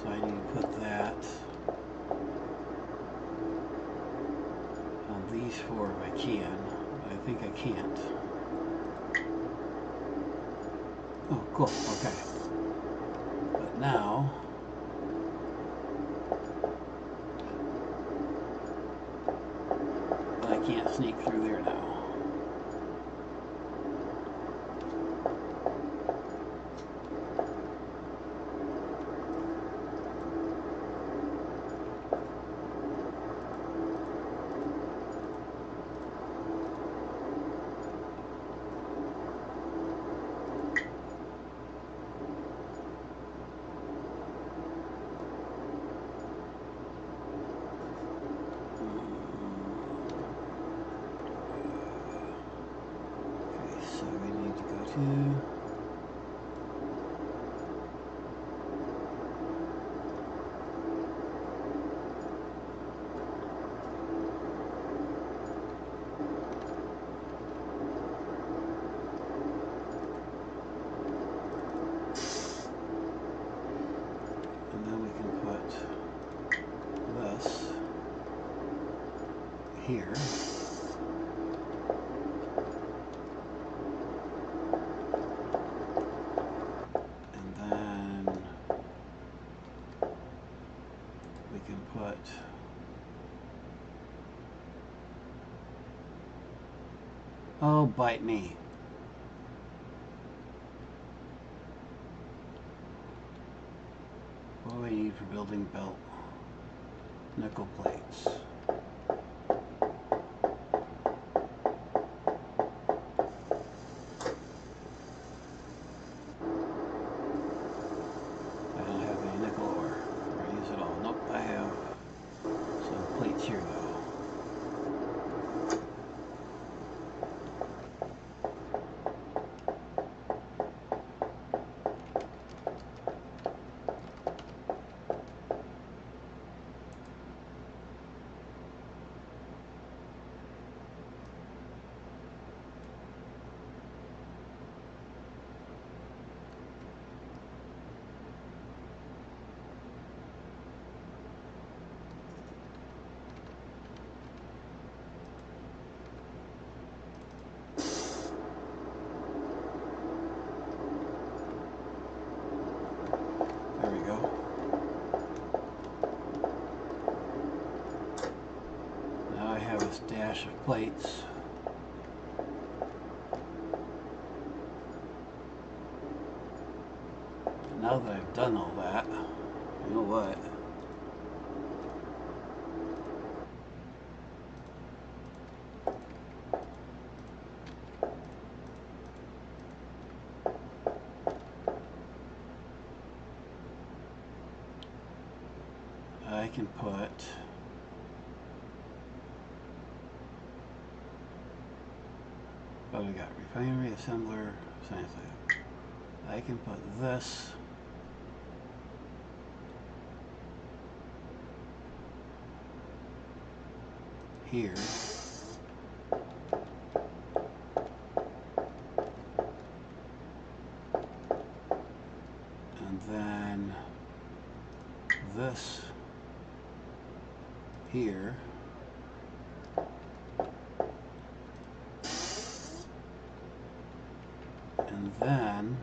So I need to put that on these four if I can, but I think I can't. Oh, cool, okay. But now, I can't sneak through there now. So we need to go to and then we can put this here. Put oh, bite me. What do I need for building belt? Nickel plates. I don't have any nickel ore. I use it all. Nope, I have some plates here though. There we go. Now I have a stash of plates. Now that I've done all that, you know what? I can put what we got? Refinery, assembler, science lab. I can put this here. And then this here. And then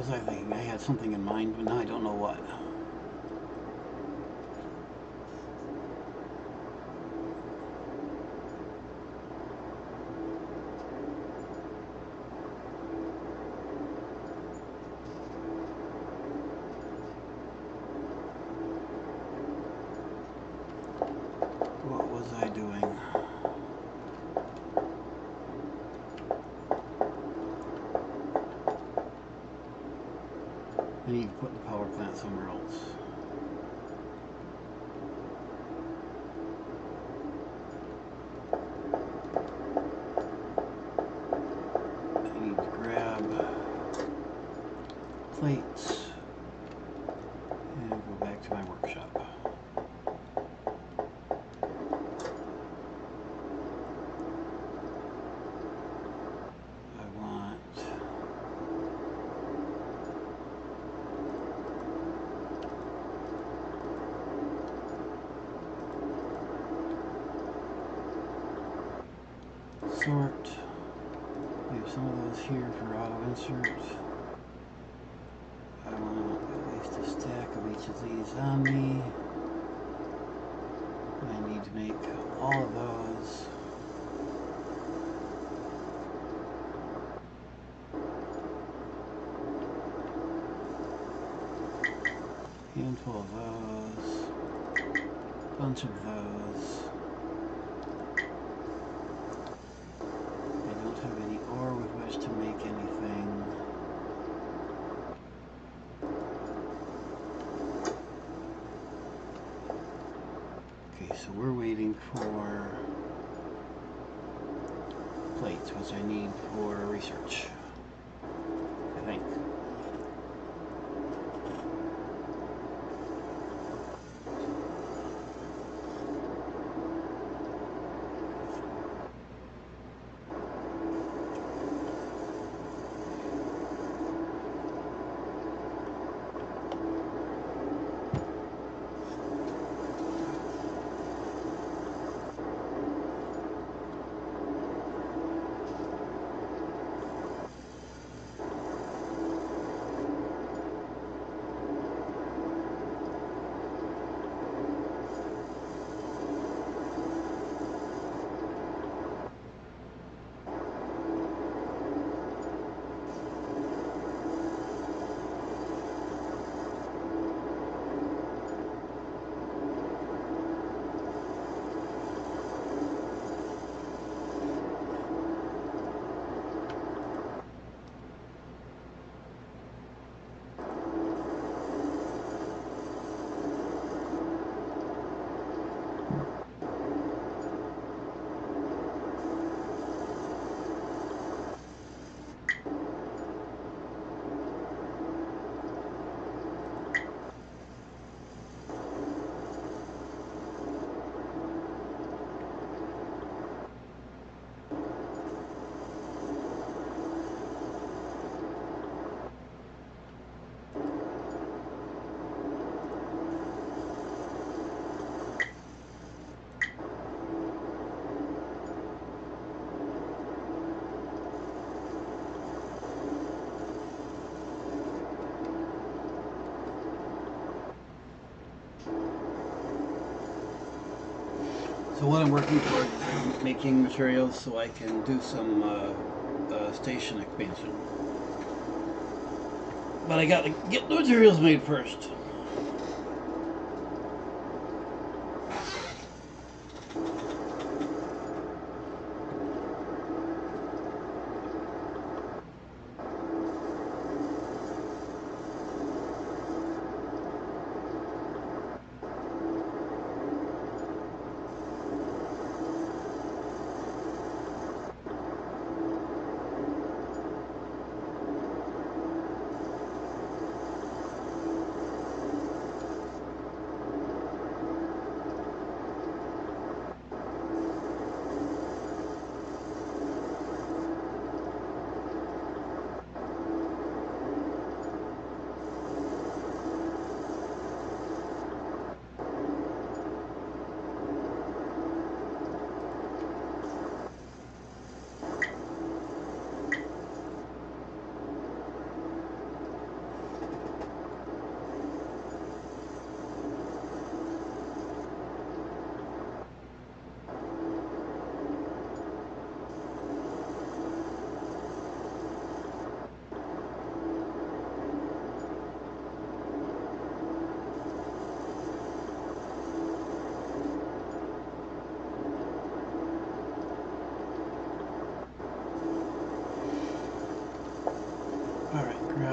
was I thinking? I had something in mind, but now I don't know what. What was I doing? I need to put the power plant somewhere else. I need to grab plates and go back to my workshop. I want sort. We have some of those here for auto insert. I want at least a stack of each of these on me. I need to make all of those. Handful of those. Bunch of those. I don't have any ore with which to make anything. Okay, so we're waiting for plates, which I need for research, I think. So what I'm working towards is making materials so I can do some station expansion. But I gotta get the materials made first.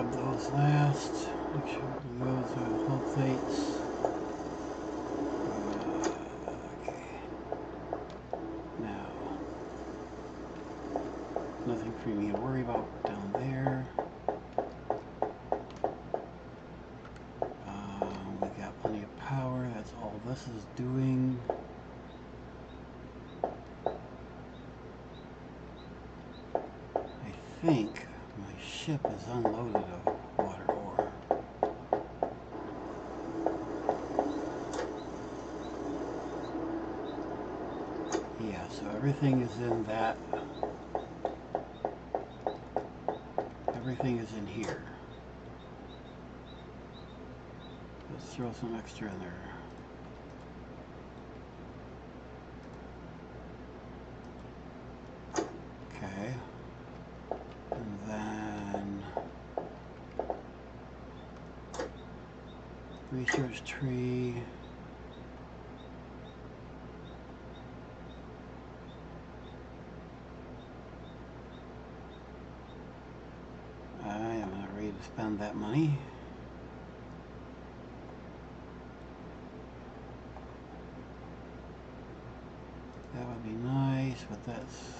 grab those last. Make sure we go to hull plates. Okay. Now, nothing for me to worry about down there. We got plenty of power. That's all this is doing. I think my ship is unloaded of water ore. Yeah, so everything is in that. Everything is in here. Let's throw some extra in there. Okay. And then research tree. I am not ready to spend that money. That would be nice, but that's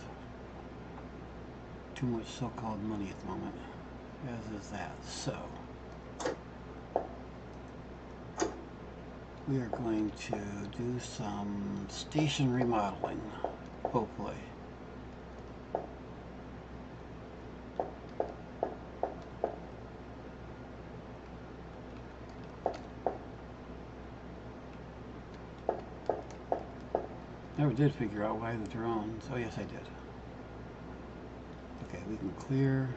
too much so-called money at the moment, as is that. So we are going to do some station remodeling, hopefully. Never did figure out why the drones. Oh yes, I did. Okay, we can clear.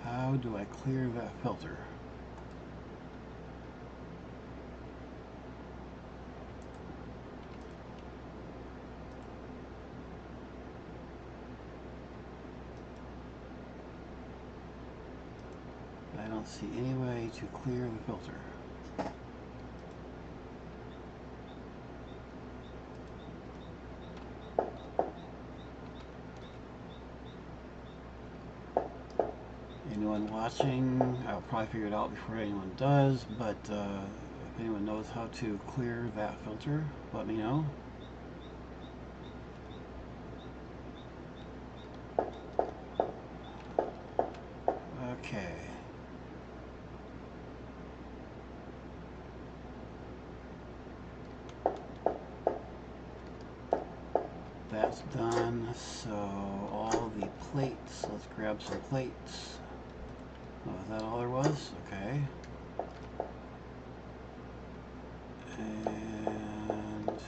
How do I clear that filter? I don't see any way to clear the filter. Anyone watching, I'll probably figure it out before anyone does, but if anyone knows how to clear that filter, let me know. Okay. That's done, so all the plates, let's grab some plates. Oh, is that all there was? Okay. And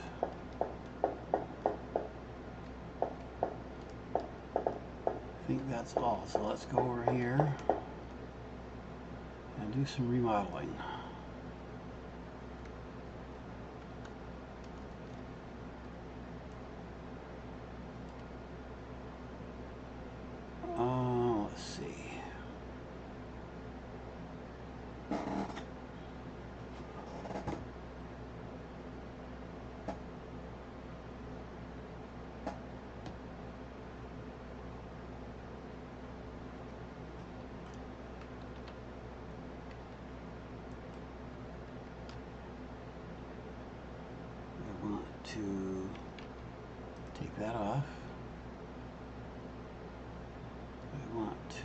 I think that's all. So let's go over here and do some remodeling. Let's see. I want to take that off. I want to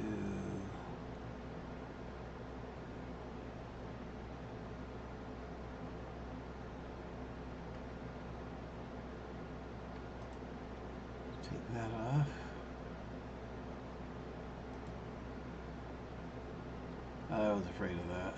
take that off. I was afraid of that.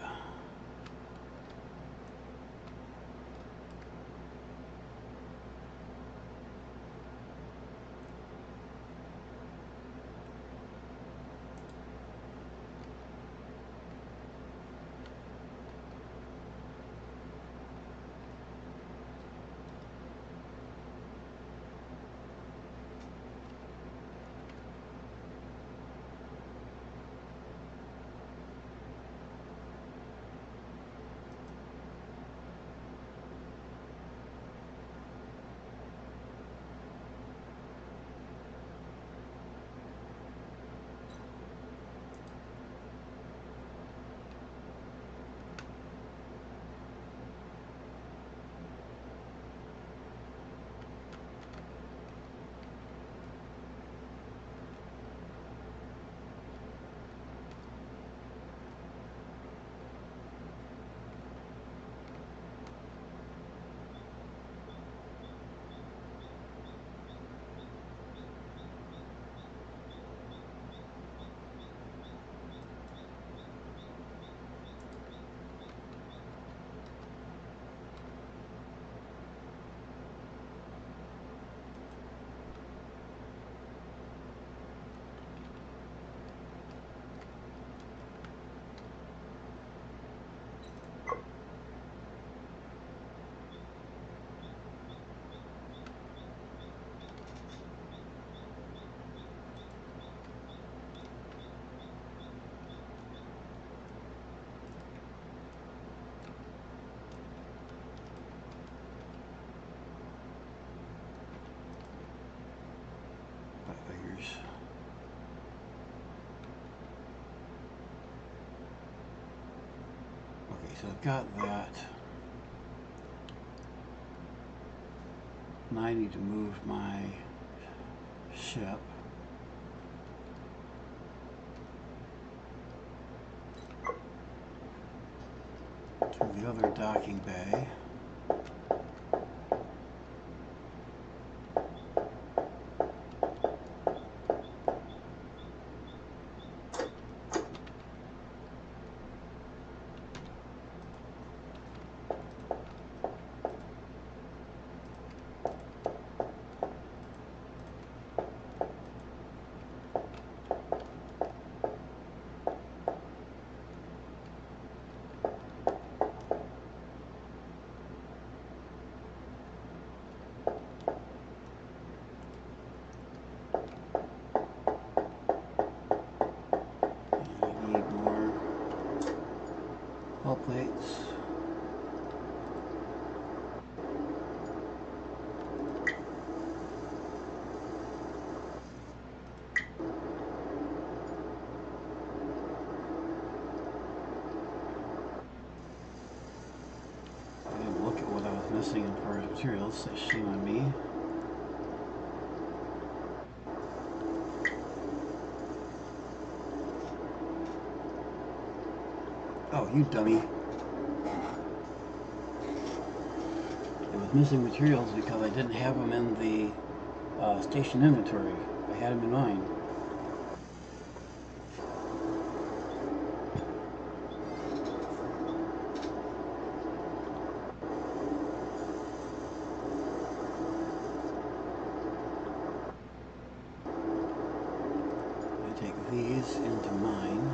So I've got that. Now I need to move my ship to the other docking bay. Plates. I didn't look at what I was missing as far as materials, so shame on me. Oh, you dummy. It was missing materials because I didn't have them in the station inventory. I had them in mine. I take these into mine.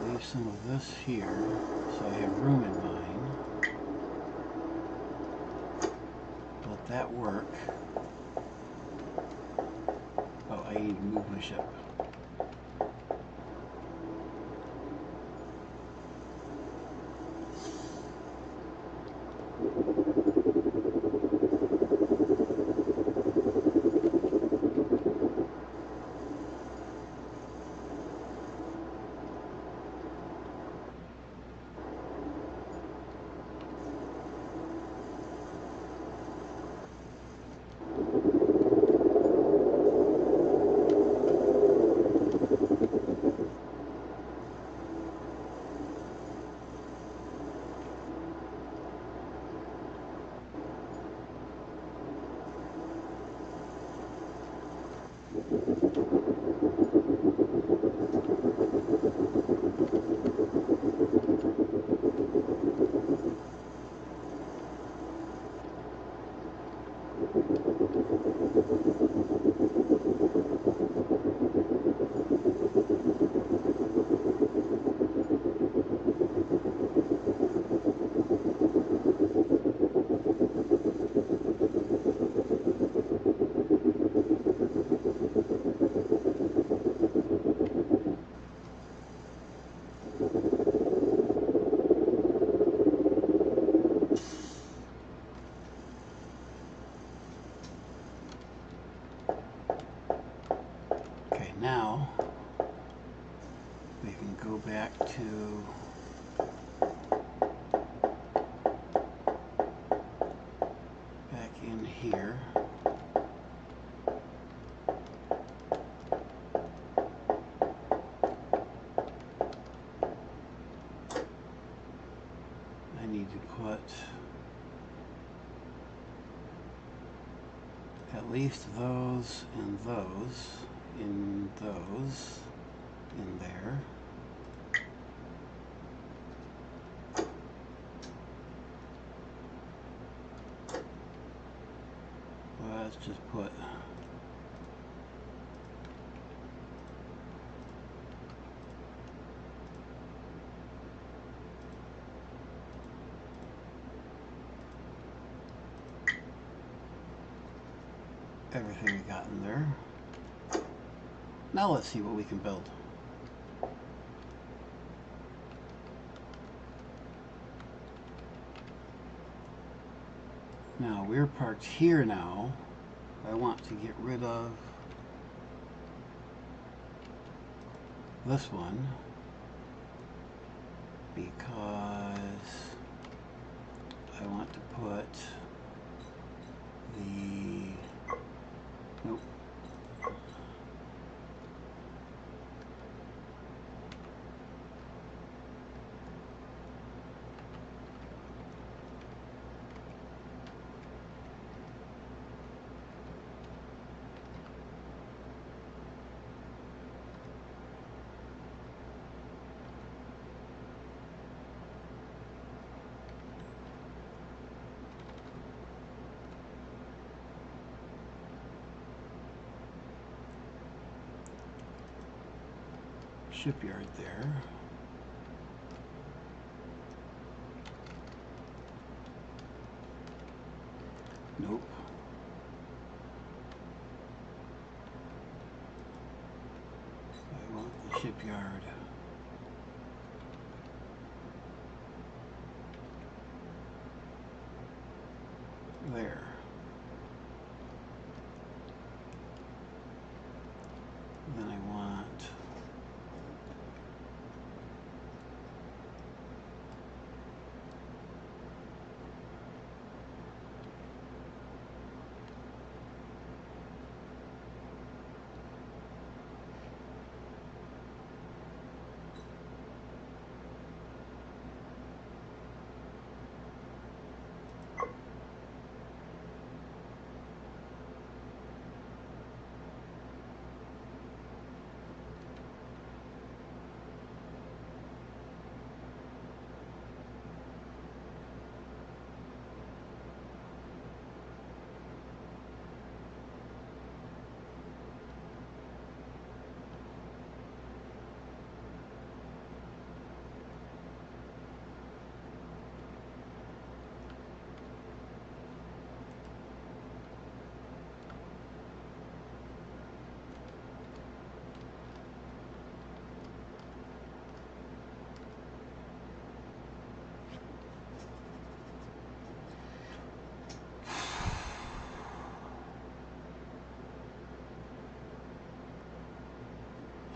Leave some of this here so I have room in mine. Let that work. Oh, I need to move my ship. Now we can go back in here. I need to put at least those and those in there. Let's just put everything we got in there. Now let's see what we can build. Now we're parked here now. I want to get rid of this one because I want to put the, nope, shipyard there. Nope. I want the shipyard there. Then I want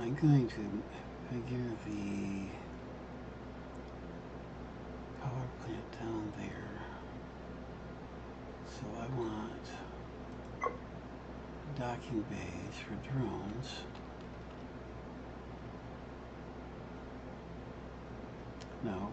I'm going to figure the power plant down there. So I want docking bays for drones. No.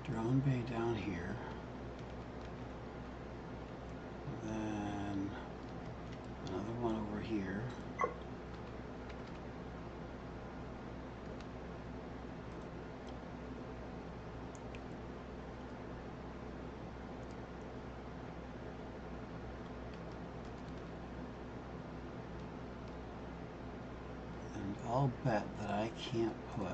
Drone bay down here. Then another one over here. And I'll bet that I can't put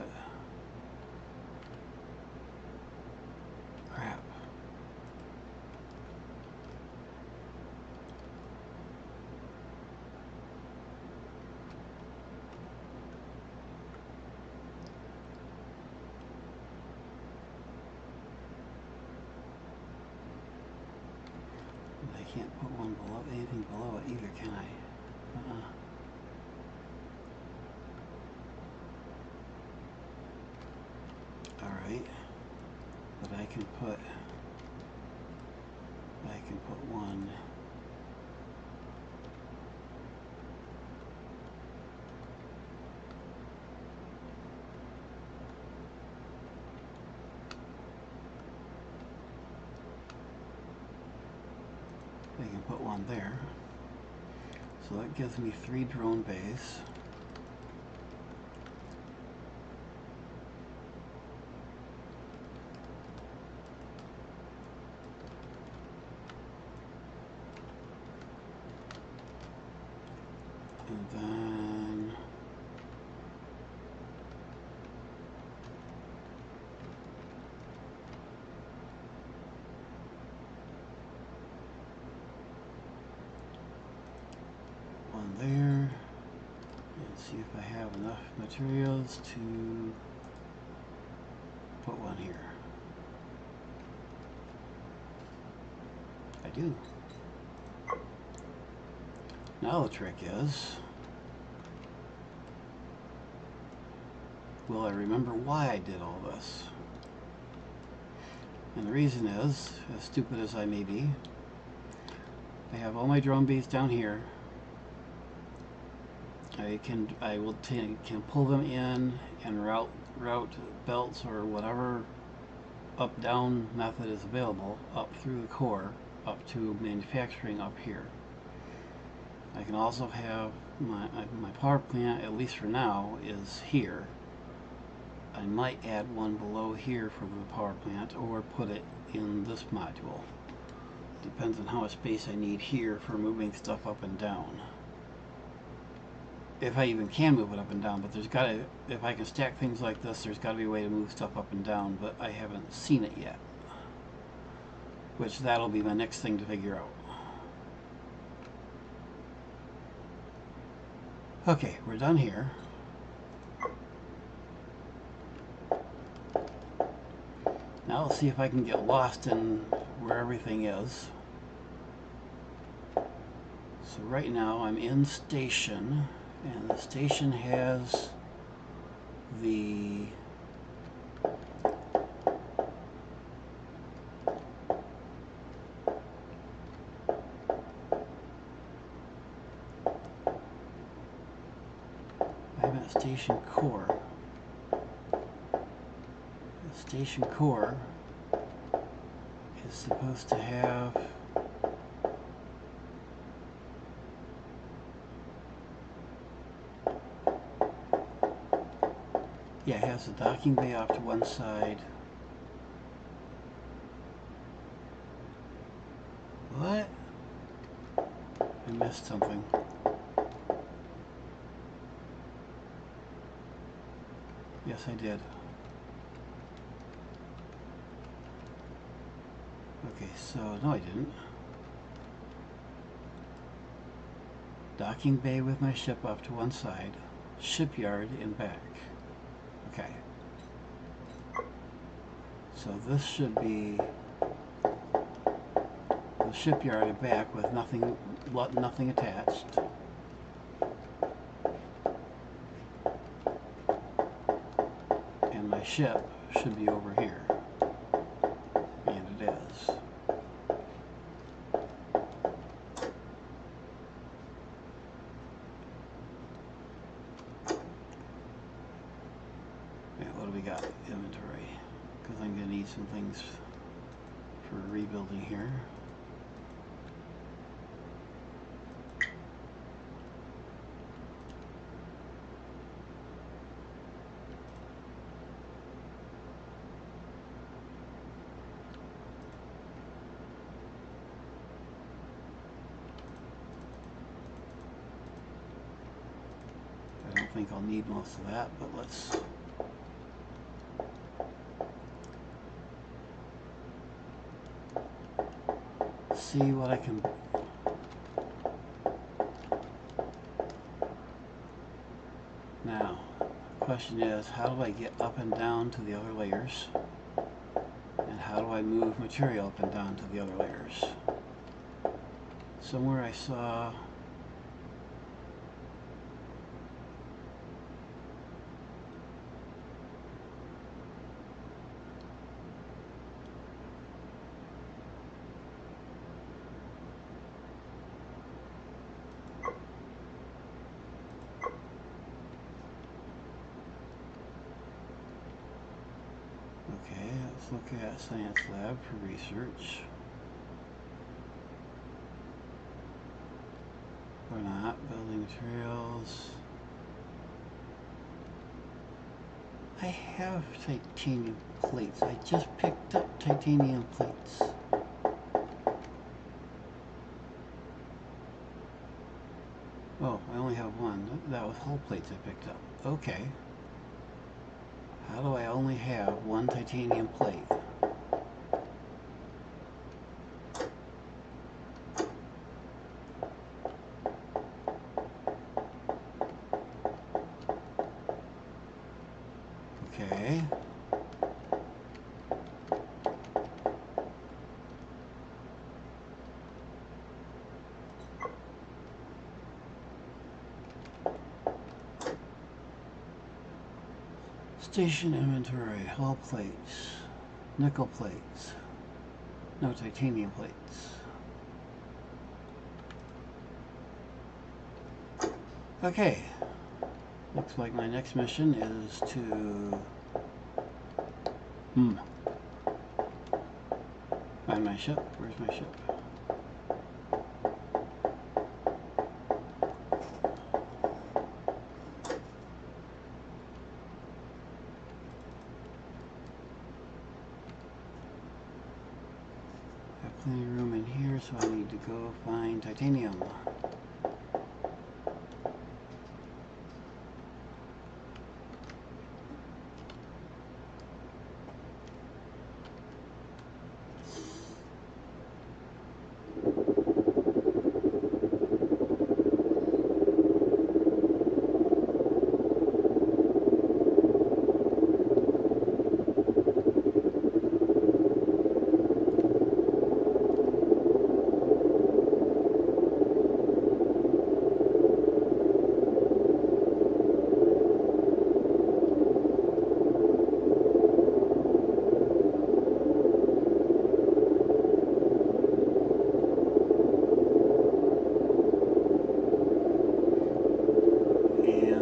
crap. I can't put one below anything below it either, can I? Alright. But I can put one there. So that gives me 3 drone bays. And then one there, and See if I have enough materials to put one here. I do. Now the trick is, will I remember why I did all this? And the reason is, as stupid as I may be, I have all my drone beads down here. I can pull them in and route belts or whatever up down method is available up through the core up to manufacturing up here. I can also have my power plant, at least for now, is here. I might add one below here for the power plant or put it in this module. Depends on how much space I need here for moving stuff up and down. If I even can move it up and down, but there's gotta, if I can stack things like this, there's gotta be a way to move stuff up and down, but I haven't seen it yet. Which that'll be my next thing to figure out. Okay, we're done here. Now let's see if I can get lost in where everything is. So right now I'm in station, and the station has the I'm at station core. The station core is supposed to have it has a docking bay off to one side. What? I missed something. Yes, I did. Okay, so no, I didn't. Docking bay with my ship off to one side, shipyard in back. Okay. So this should be the shipyard in back with nothing attached. And my ship should be over here. And it is. What do we got? Inventory. Because I'm going to need some things for rebuilding here. I don't think I'll need most of that, but let's see what I can. Now, the question is, how do I get up and down to the other layers? And how do I move material up and down to the other layers? Somewhere I saw okay, let's look at Science Lab for research. Or not, building materials. I have titanium plates. I just picked up titanium plates. Oh, I only have one. That was hull plates I picked up. Okay. How do I only have one titanium plate? Okay. Station inventory, hull plates, nickel plates, no titanium plates. Okay, looks like my next mission is to find my ship. Where's my ship? Got plenty of room in here, so I need to go find titanium.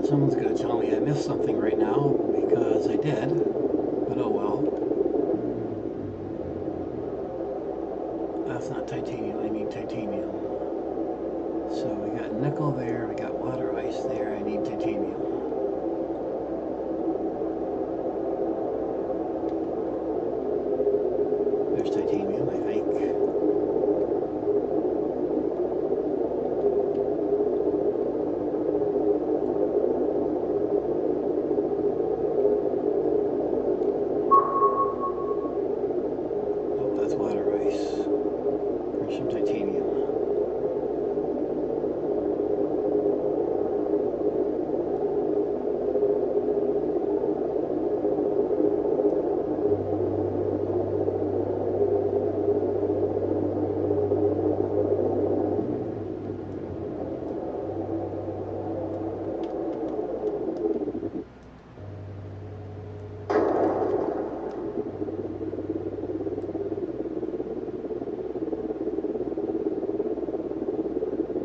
Someone's going to tell me I missed something right now, because I did, but oh well. That's not titanium, I need titanium. So we got nickel there, we got water ice there, I need titanium. There's titanium, I think.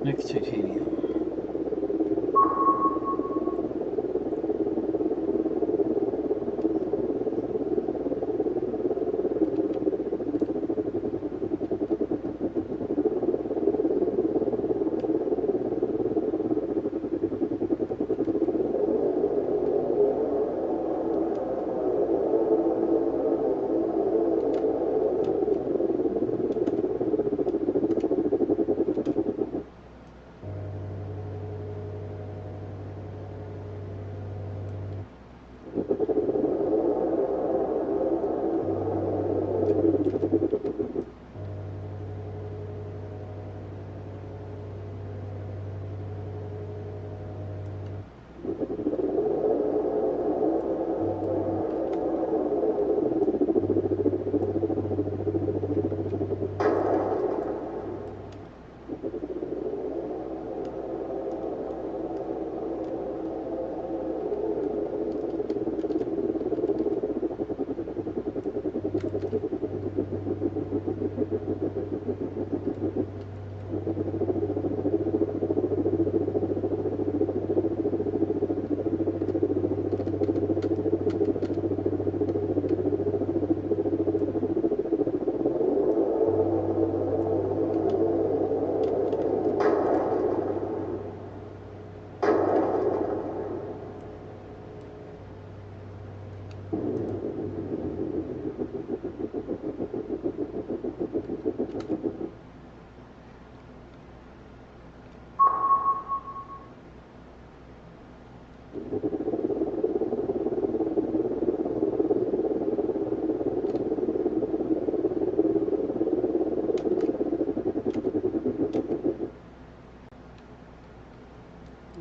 Next titanium.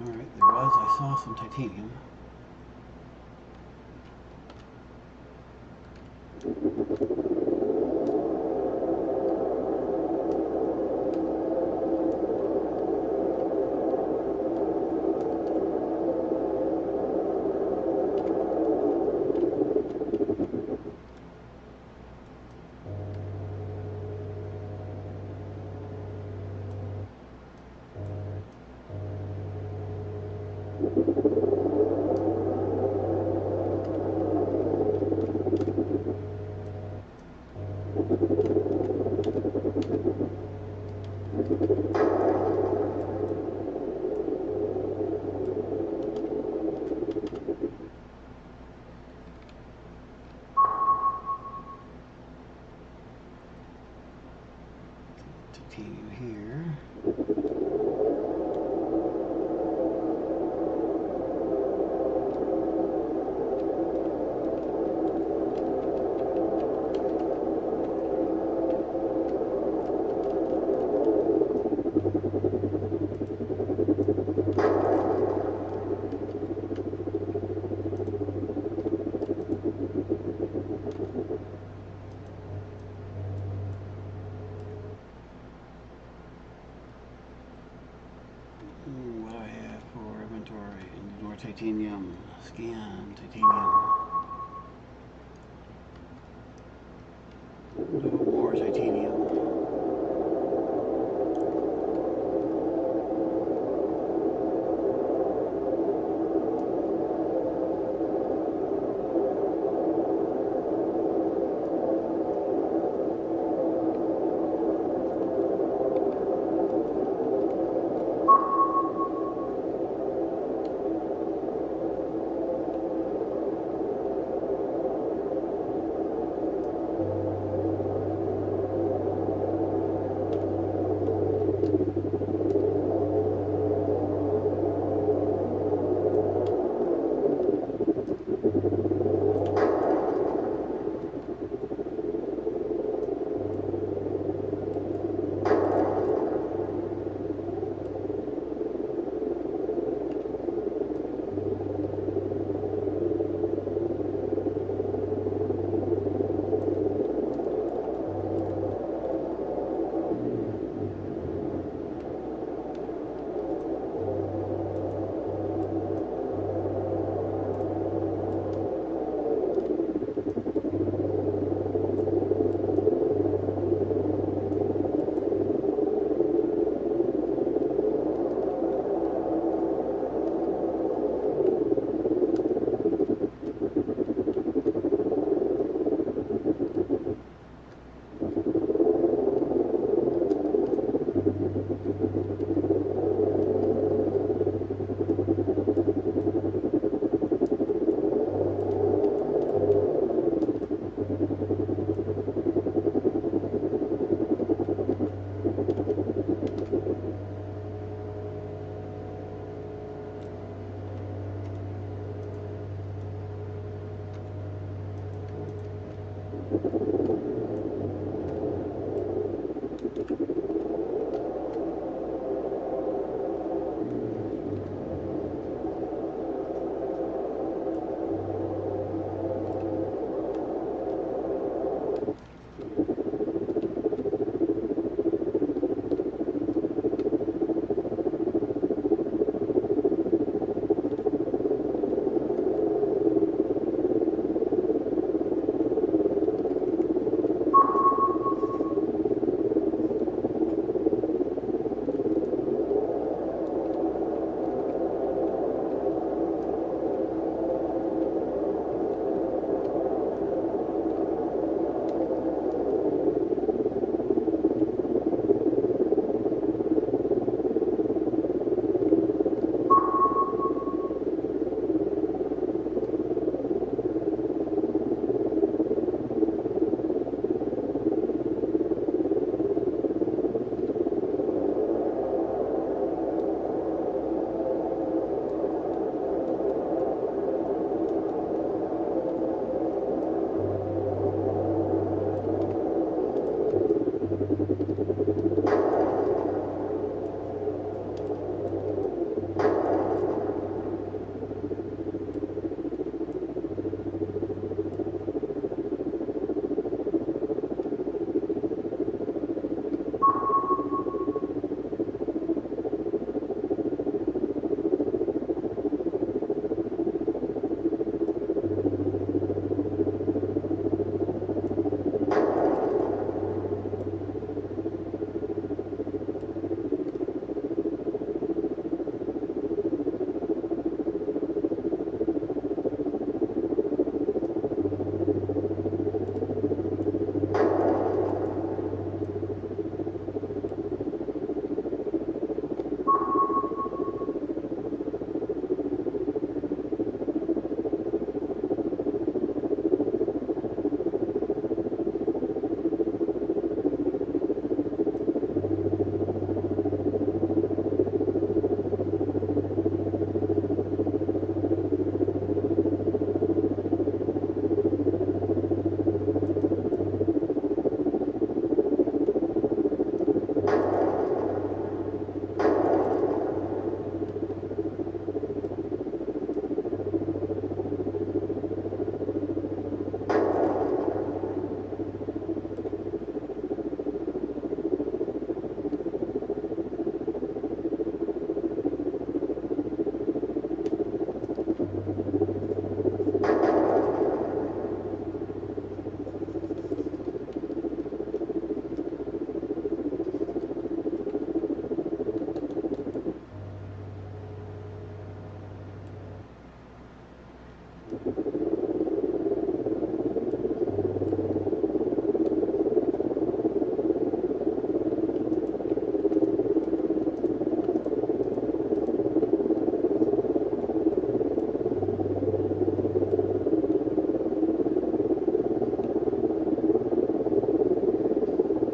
Alright, I saw some titanium. Titanium here. What do I have for inventory? More titanium. Scan titanium. No more titanium.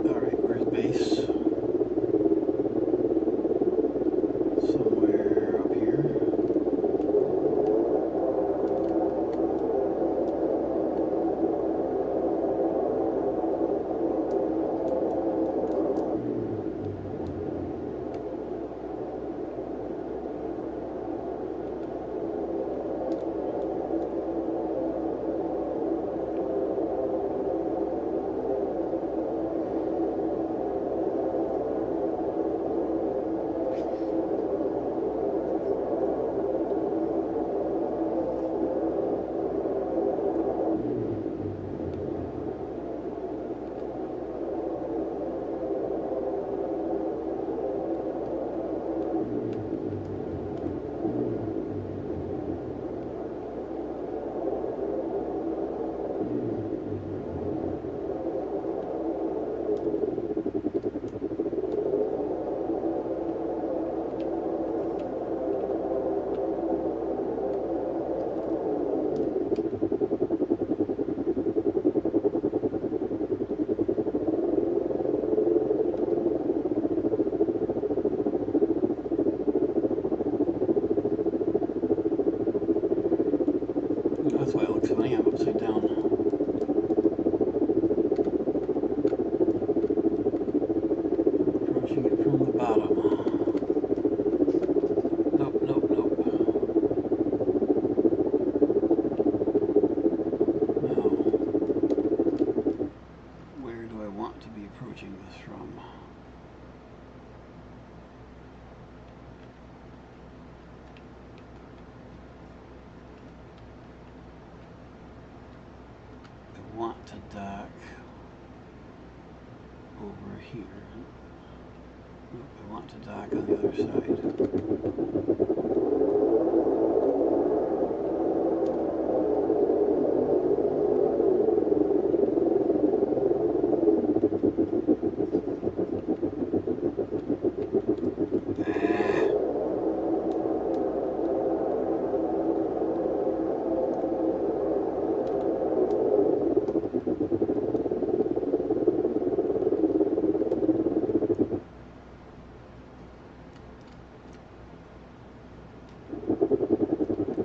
Alright, where's base? Somewhere up here. That's why it looks funny, I'm upside down. Approaching it from the bottom. Nope, nope, nope. Now, where do I want to be approaching this from? I want to dock over here. Nope, I want to dock on the other side.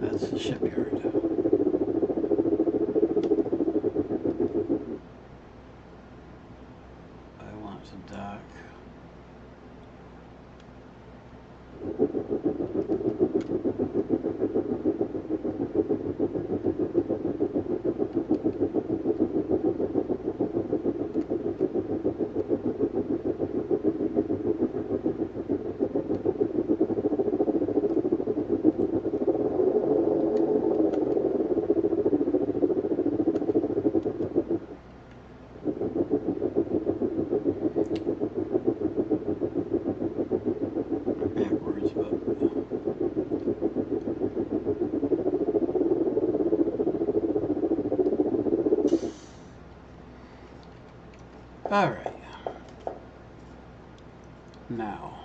That's the shipyard. I want to dock. Backwards, but all right. Now,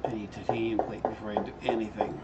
I need titanium plate before I do anything.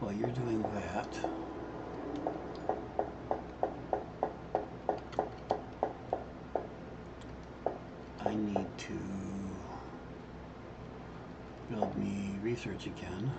while you're doing that, I need to build me research again.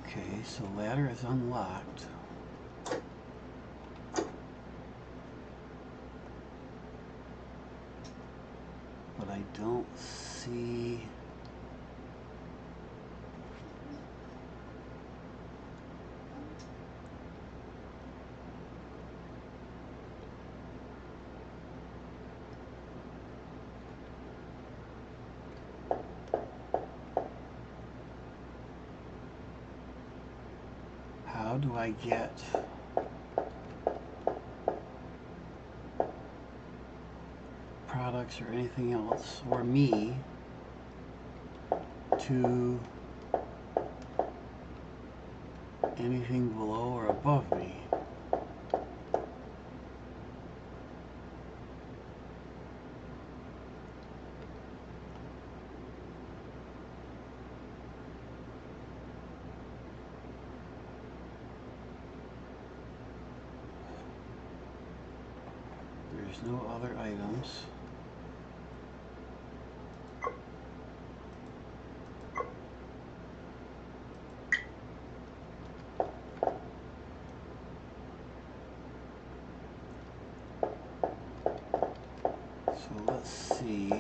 Okay, so ladder is unlocked. But I don't see... How do I get products or anything else, or me, to anything below or above me? There's no other items. So let's see.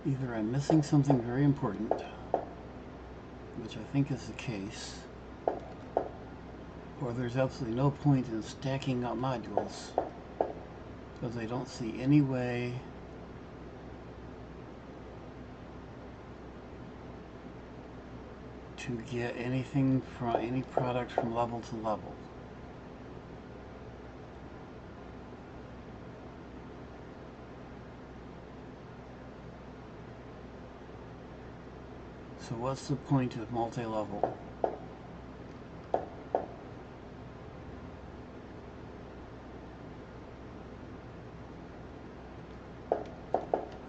Either I'm missing something very important, which I think is the case, or there's absolutely no point in stacking up modules, because I don't see any way to get anything from any product from level to level. So what's the point of multi-level?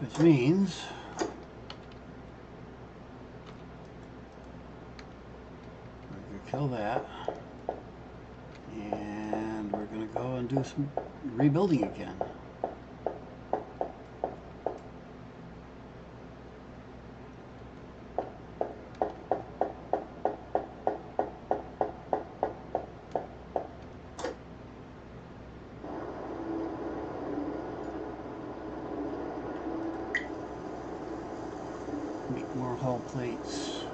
Which means we're going to kill that, and we're going to go and do some rebuilding again. Make more hull plates.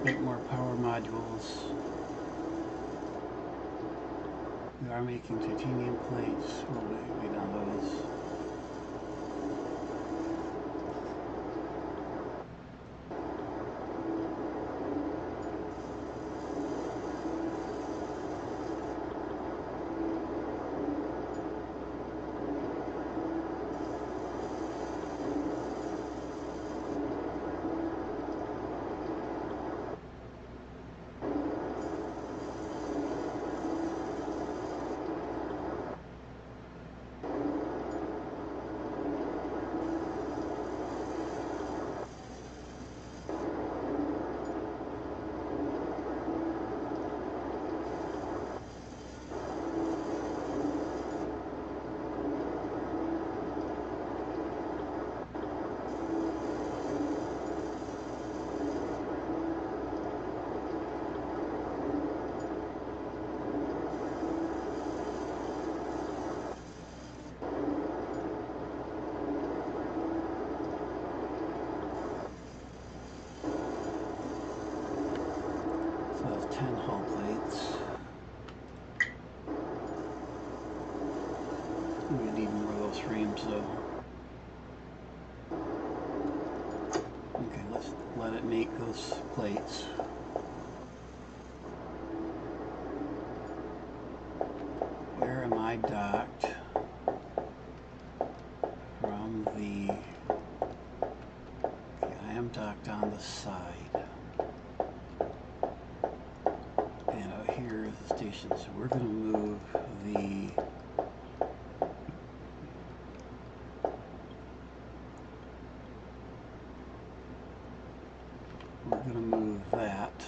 Make more power modules. We are making titanium plates. We'll wait on those. 10 hull plates. We need more of those frames though. Okay, let's let it make those plates. Where am I docked from the... Okay, I am docked on the side. And out here is the station, so we're going to move the... We're going to move that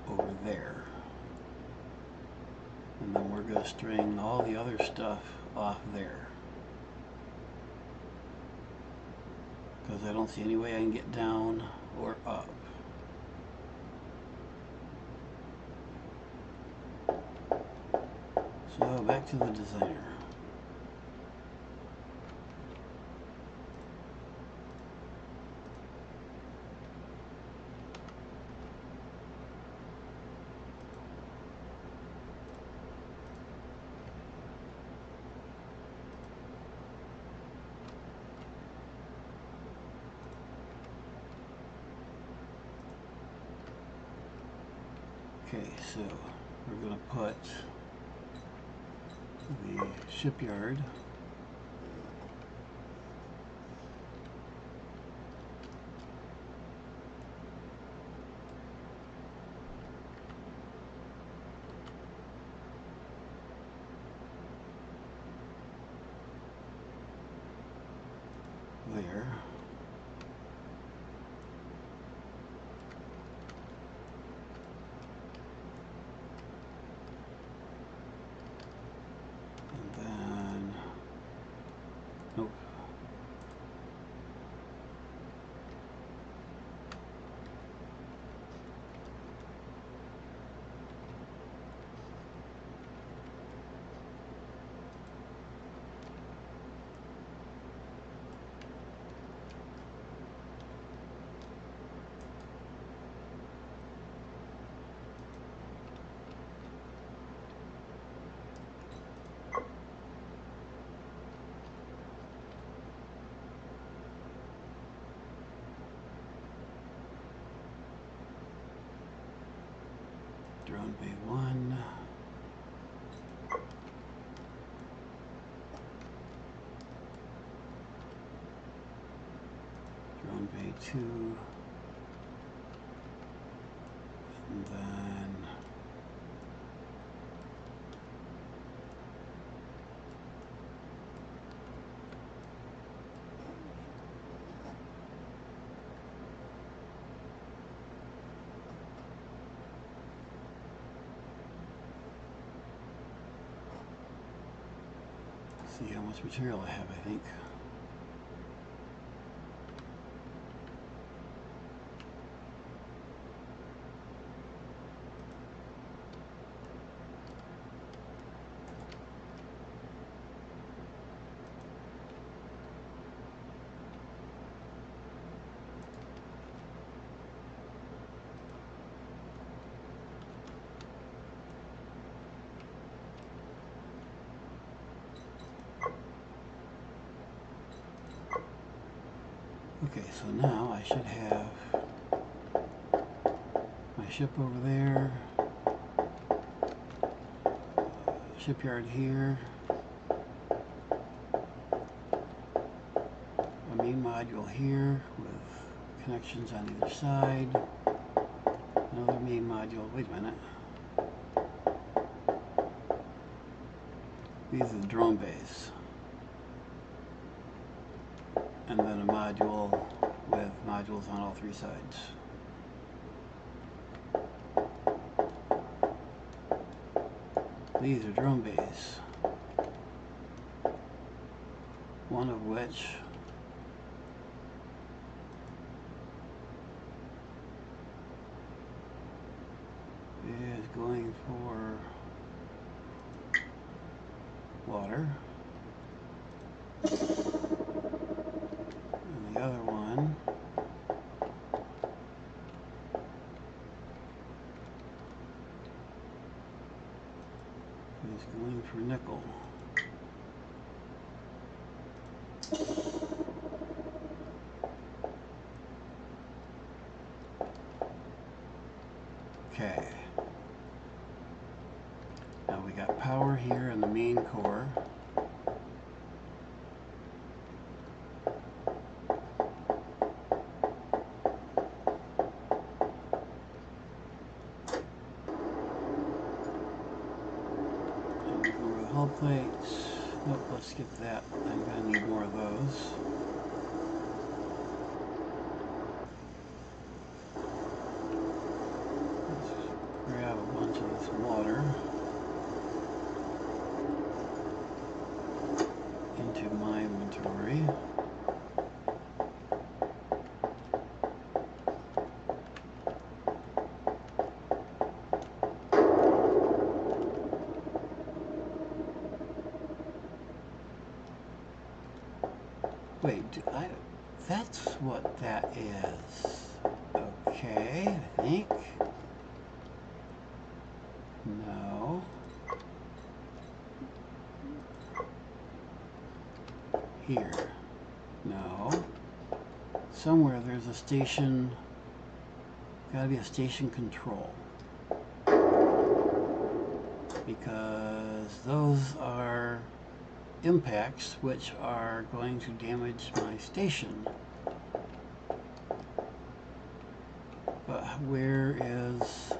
over there. And then we're going to string all the other stuff off there. Because I don't see any way I can get down or up. So back to the designer. Okay, so we're going to put the shipyard there. And then, nope. Drone Bay 1. Drone Bay 2. And then see how much material I have, I think. Okay, so now I should have my ship over there, shipyard here, a main module here with connections on either side, another main module. Wait a minute. These are the drone bays. And then a module with modules on all three sides. These are drone bays, one of which is going for water. And the other one Okay. Now we got power here in the main core. And we go over the hull plates. Nope, let's skip that. I'm going to need more of those. Grab a bunch of this water into my inventory. Wait, that's what that is. Okay, I think. No. Here. No. Somewhere there's a station. Gotta be a station control. Because those are impacts which are going to damage my station. But where is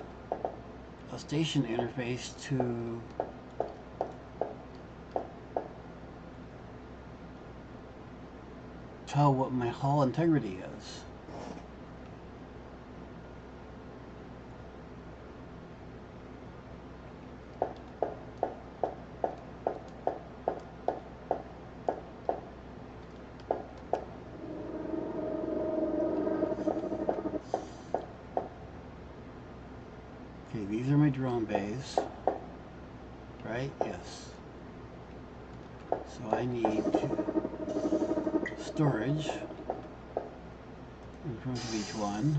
a station interface to tell what my hull integrity is? Okay, these are my drone bays, right? Yes. So I need storage in front of each one.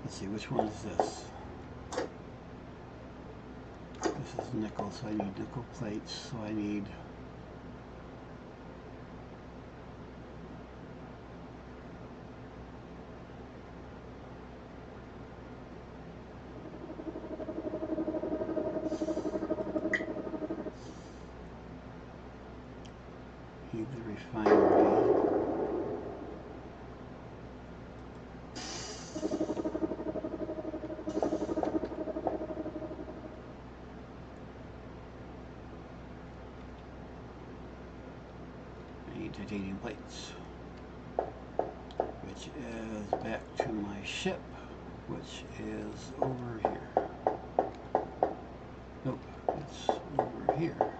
Let's see, which one is this? This is nickel, so I need nickel plates, so I need the refinery. I need titanium plates, which is back to my ship, which is over here. Nope, it's over here.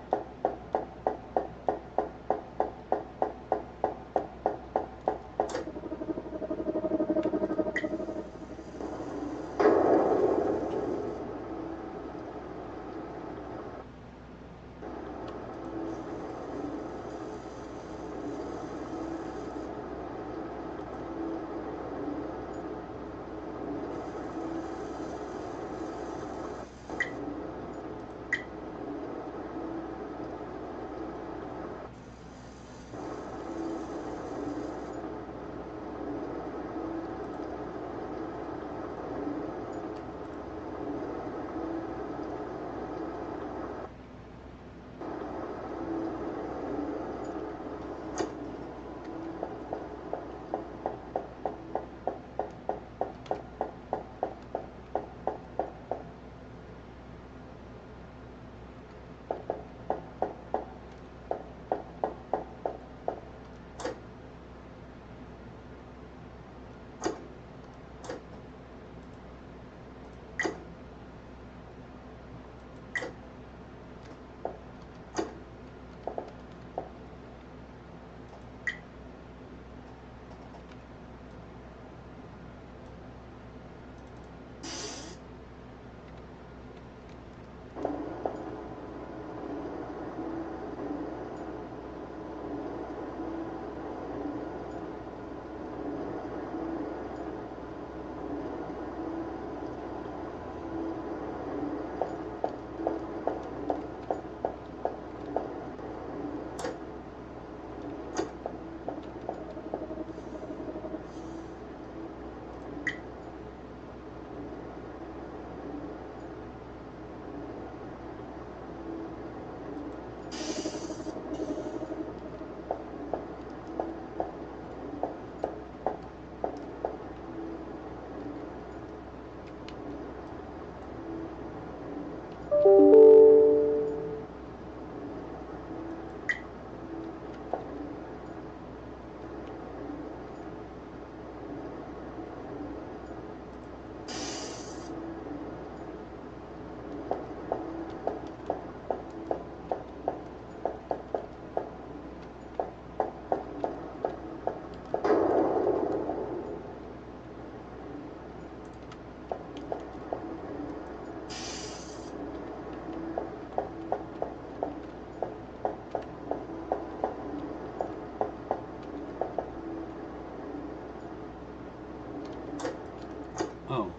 Oh,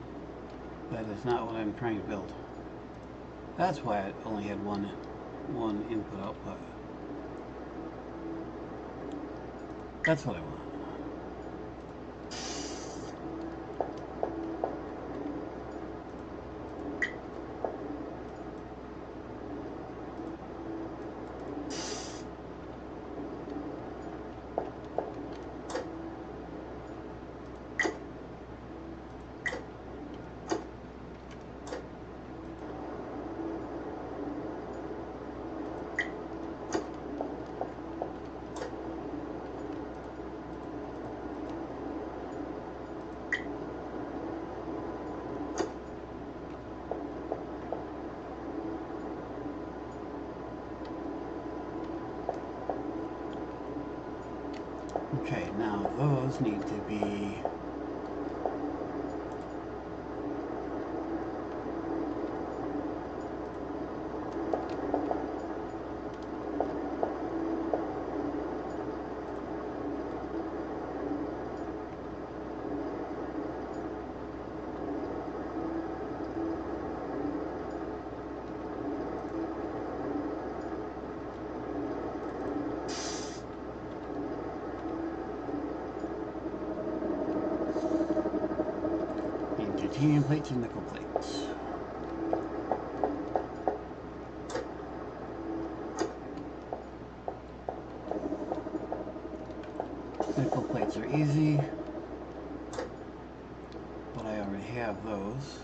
that is not what I'm trying to build. That's why I only had one input output. That's what I want. Okay, now those need to be titanium plates and nickel plates. Nickel plates are easy, but I already have those.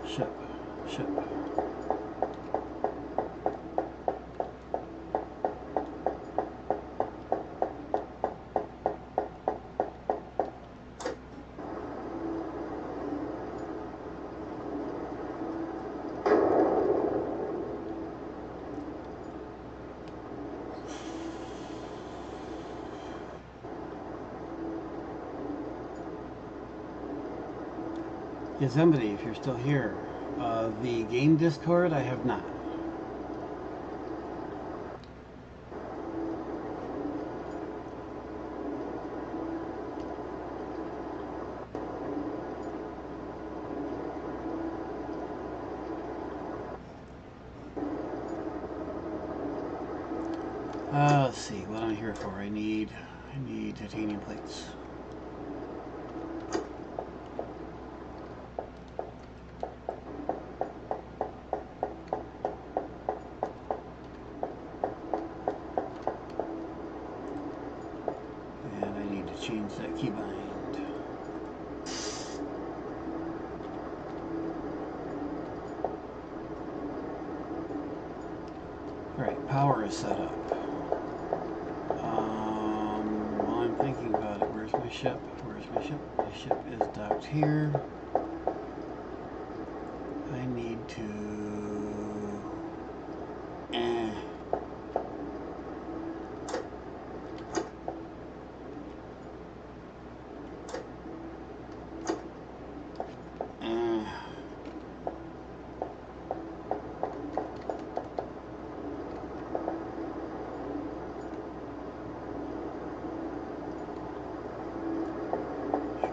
Ship. Somebody, if you're still here, the game Discord I have not. Let's see what I'm here for. I need titanium plates. Change that keybind. Alright, power is set up. While I'm thinking about it, where's my ship? Where's my ship? My ship is docked here. I need to...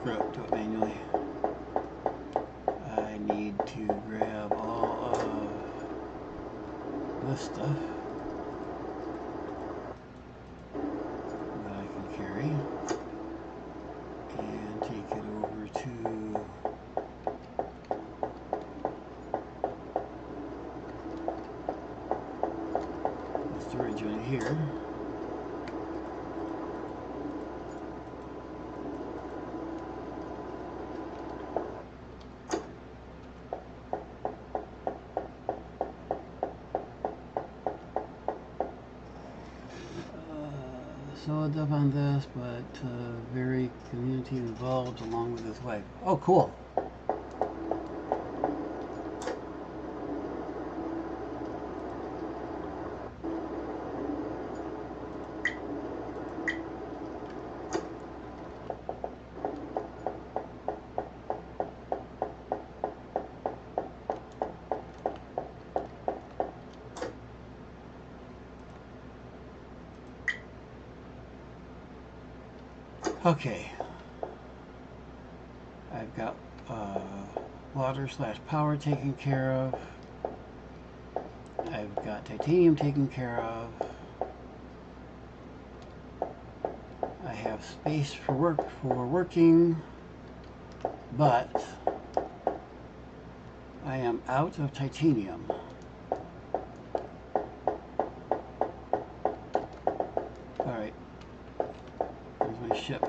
Screw up, do it manually. I need to grab all of this stuff that I can carry and take it over to the storage unit here. Solid up on this, but very community involved along with his wife. Oh, cool. Okay, I've got water / power taken care of. I've got titanium taken care of. I have space for working, but I am out of titanium. Alright, there's my ship.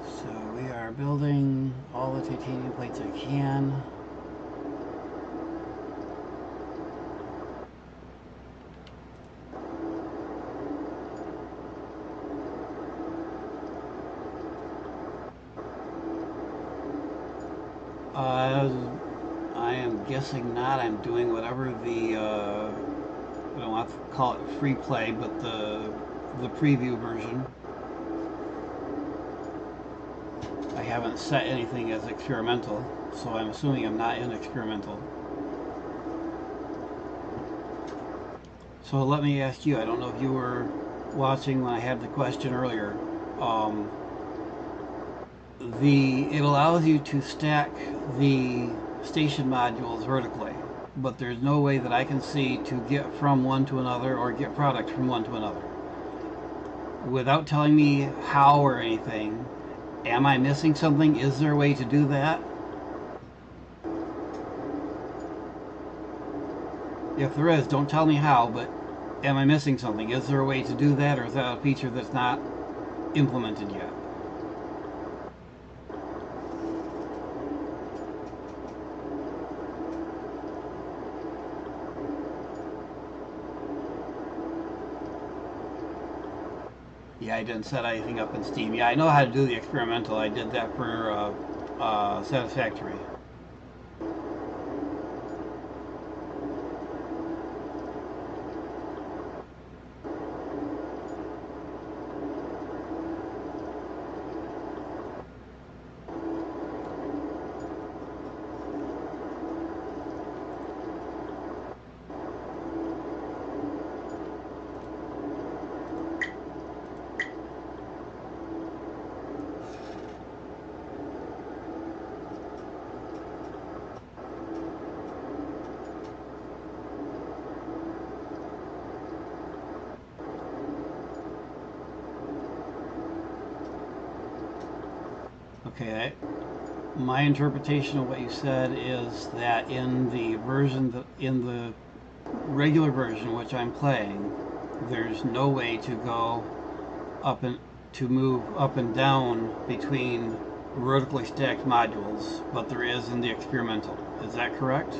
So we are building all the titanium plates I can. I am guessing not. I'm doing whatever the I don't want to call it free play, but the preview version. I haven't set anything as experimental, so I'm assuming I'm not in experimental. So let me ask you, I don't know if you were watching when I had the question earlier. It allows you to stack the station modules vertically, but there's no way that I can see to get from one to another or get product from one to another. Without telling me how or anything, am I missing something? Is there a way to do that? If there is, don't tell me how, but am I missing something? Is there a way to do that, or is that a feature that's not implemented yet? Yeah, I didn't set anything up in Steam. Yeah, I know how to do the experimental. I did that for Satisfactory. Okay, my interpretation of what you said is that in the regular version which I'm playing, there's no way to go up and to move up and down between vertically stacked modules, but there is in the experimental. Is that correct?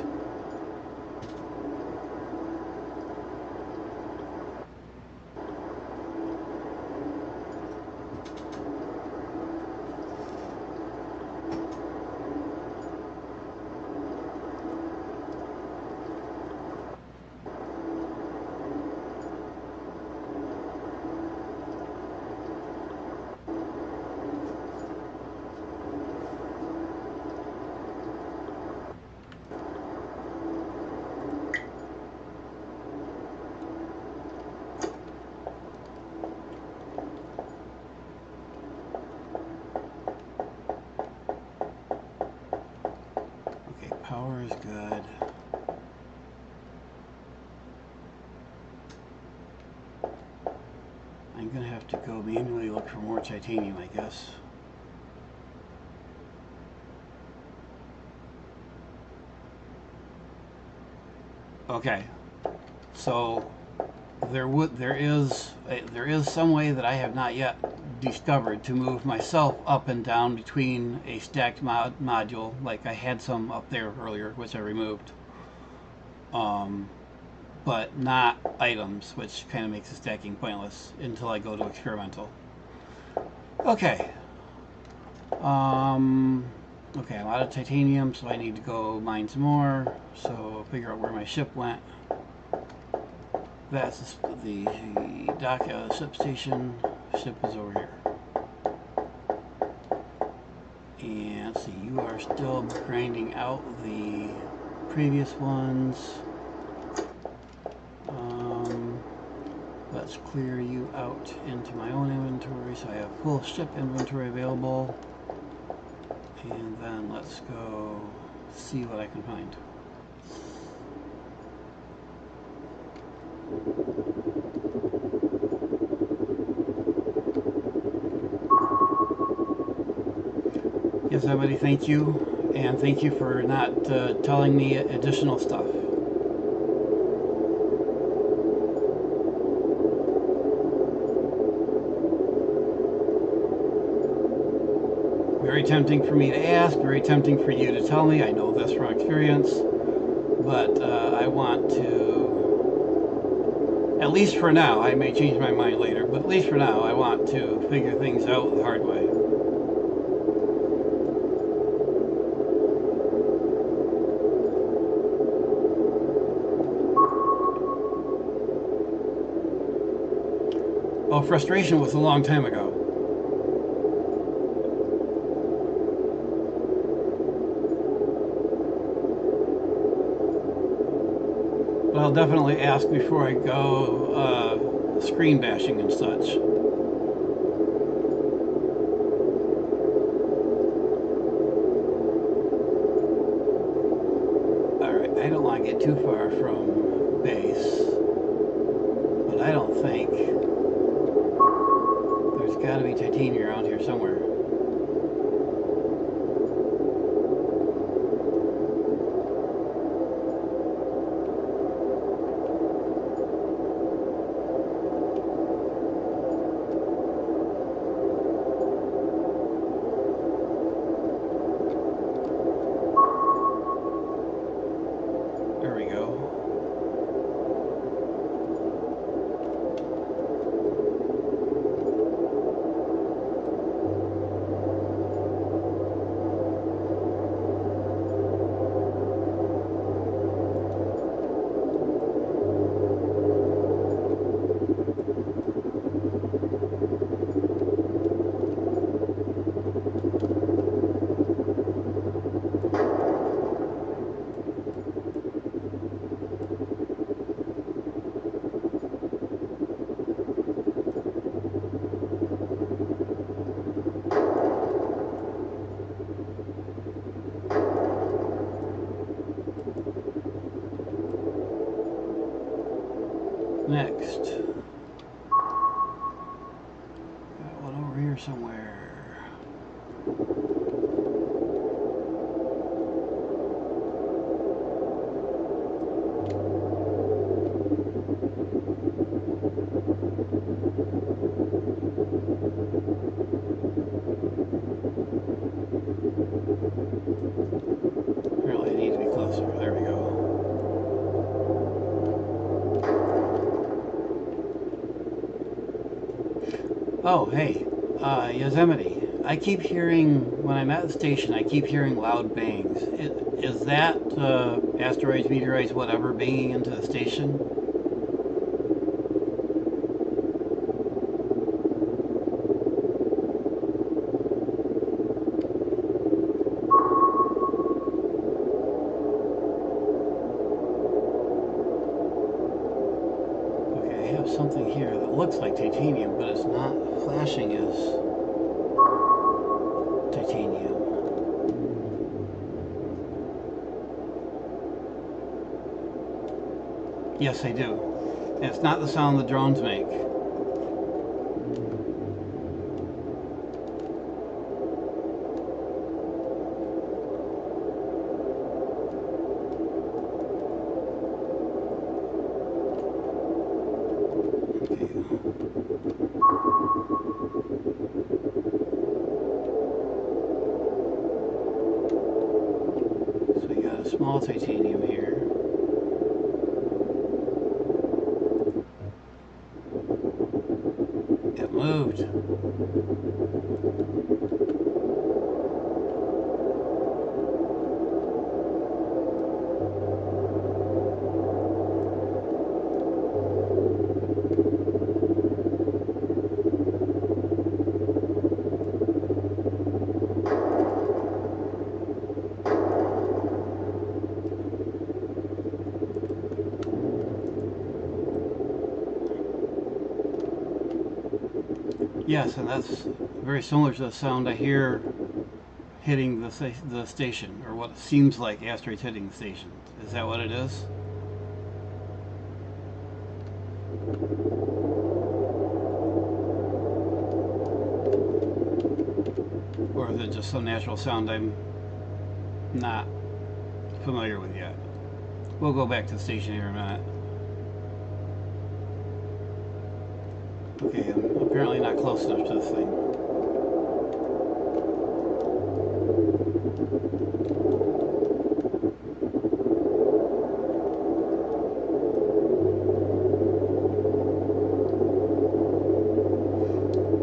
Okay, power is good. I'm gonna have to go manually look for more titanium, I guess. Okay, so there is some way that I have not yet discovered to move myself up and down between a stacked module, like I had some up there earlier, which I removed. But not items, which kind of makes the stacking pointless until I go to experimental. Okay. Okay, I'm out of titanium, so I need to go mine some more. So figure out where my ship went. That's the dock ship station. Ship is over here. And let's see, you are still grinding out the previous ones. Let's clear you out into my own inventory so I have full ship inventory available. And then let's go see what I can find. Yes, everybody, thank you. And thank you for not telling me additional stuff. Very tempting for me to ask, very tempting for you to tell me. I know this from experience, but I want to, at least for now, I may change my mind later, but at least for now, I want to figure things out the hard way. Oh, frustration was a long time ago. But I'll definitely ask before I go screen bashing and such. Alright, I don't want to get too far from base, but I don't think there's got to be titanium around here somewhere. There we go. Next, got one over here somewhere. Really, I need to be closer. There we go. Oh, hey, Yosemite. I keep hearing, when I'm at the station, I keep hearing loud bangs. Is that asteroids, meteorites, whatever, banging into the station? Okay, I have something here that looks like titanium, but it's not flashing as titanium. Yes, I do. It's not the sound the drones make. So we got a small titanium here. It moved. Yes, and that's very similar to the sound I hear hitting the station, or what seems like asteroids hitting the station. Is that what it is? Or is it just some natural sound I'm not familiar with yet? We'll go back to the station here in a minute. Okay, I'm apparently not close enough to this thing.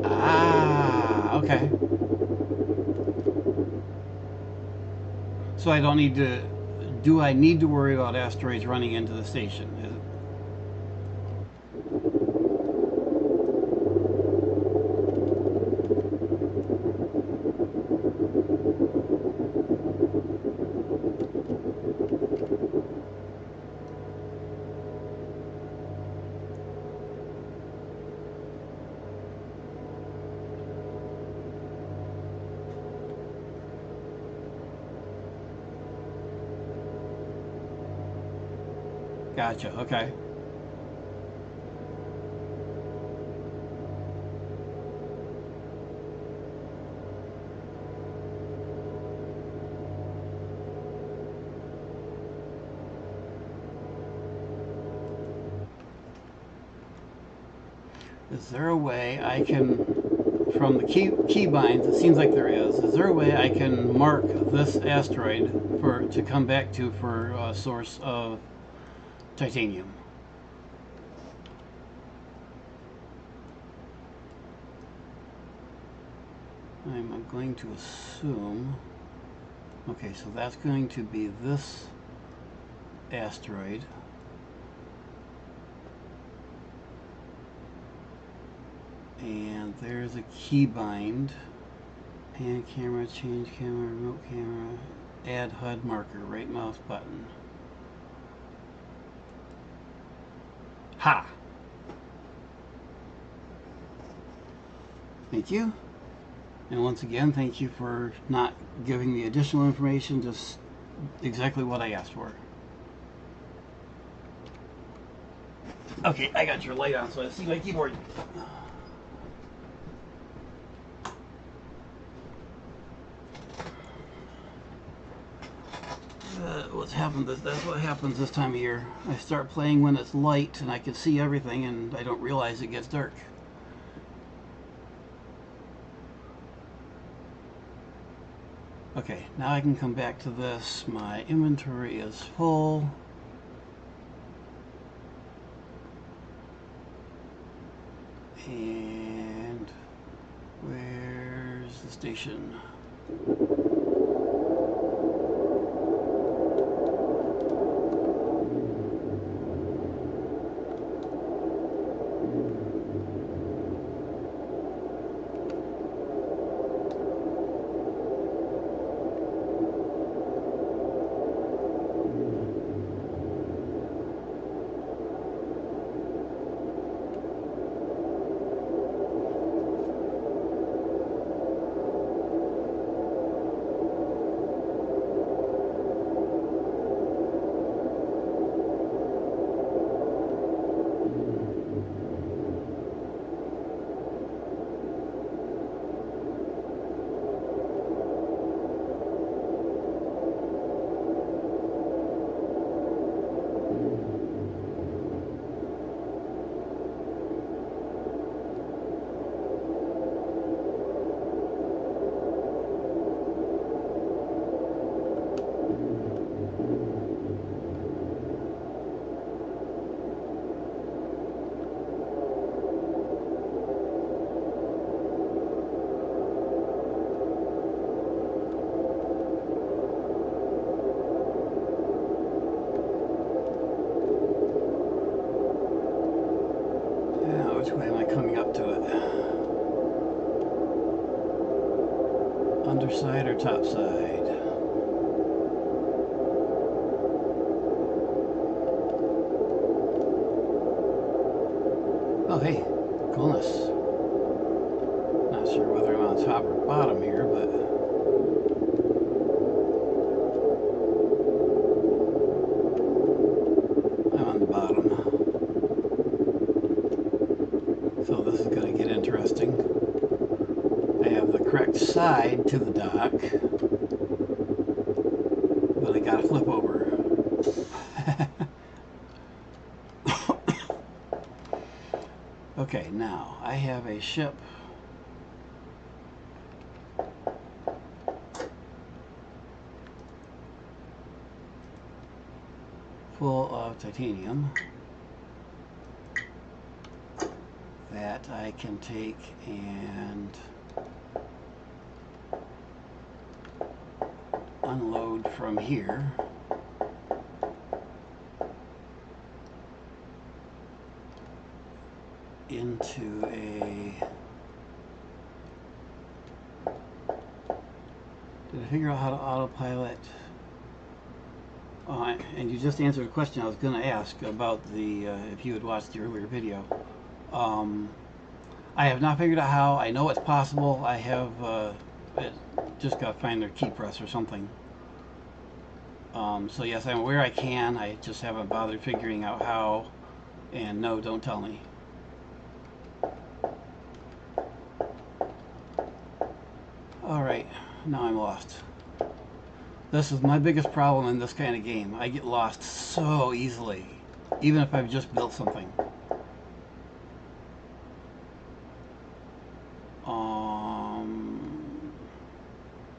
Ah, okay. So I don't need to. Do I need to worry about asteroids running into the station? Gotcha. Okay. Is there a way I can, from the key binds, it seems like there is there a way I can mark this asteroid to come back to for a source of titanium? I'm going to assume, okay, so that's going to be this asteroid. And there's a keybind. Pan camera, change camera, remote camera, add HUD marker, right mouse button. Ha! Thank you. And once again, thank you for not giving me additional information, just exactly what I asked for. Okay, I got your light on, so I see my keyboard. That's what happens this time of year. I start playing when it's light and I can see everything, and I don't realize it gets dark. Okay, now I can come back to this. My inventory is full. And where's the station? Which way am I coming up to it? Underside or top side? Oh, hey, coolness. top or bottom here, but I'm on the bottom. So this is going to get interesting. I have the correct side to the dock, but I got to flip over. Okay, now I have a ship full of titanium that I can take and unload from here into a... Did I figure out how to autopilot? Oh, and you just answered a question I was going to ask about the, if you had watched the earlier video. I have not figured out how. I know it's possible. I have just got to find their key press or something. So yes, I'm aware I can. I just haven't bothered figuring out how. And no, don't tell me. Alright, now I'm lost. This is my biggest problem in this kind of game. I get lost so easily, even if I've just built something.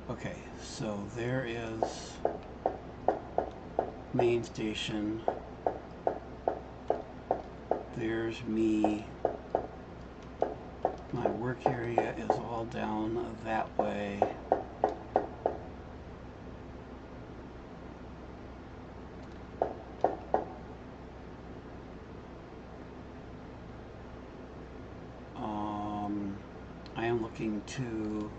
Okay, so there is main station. There's me. My work area is all down that way. I am looking to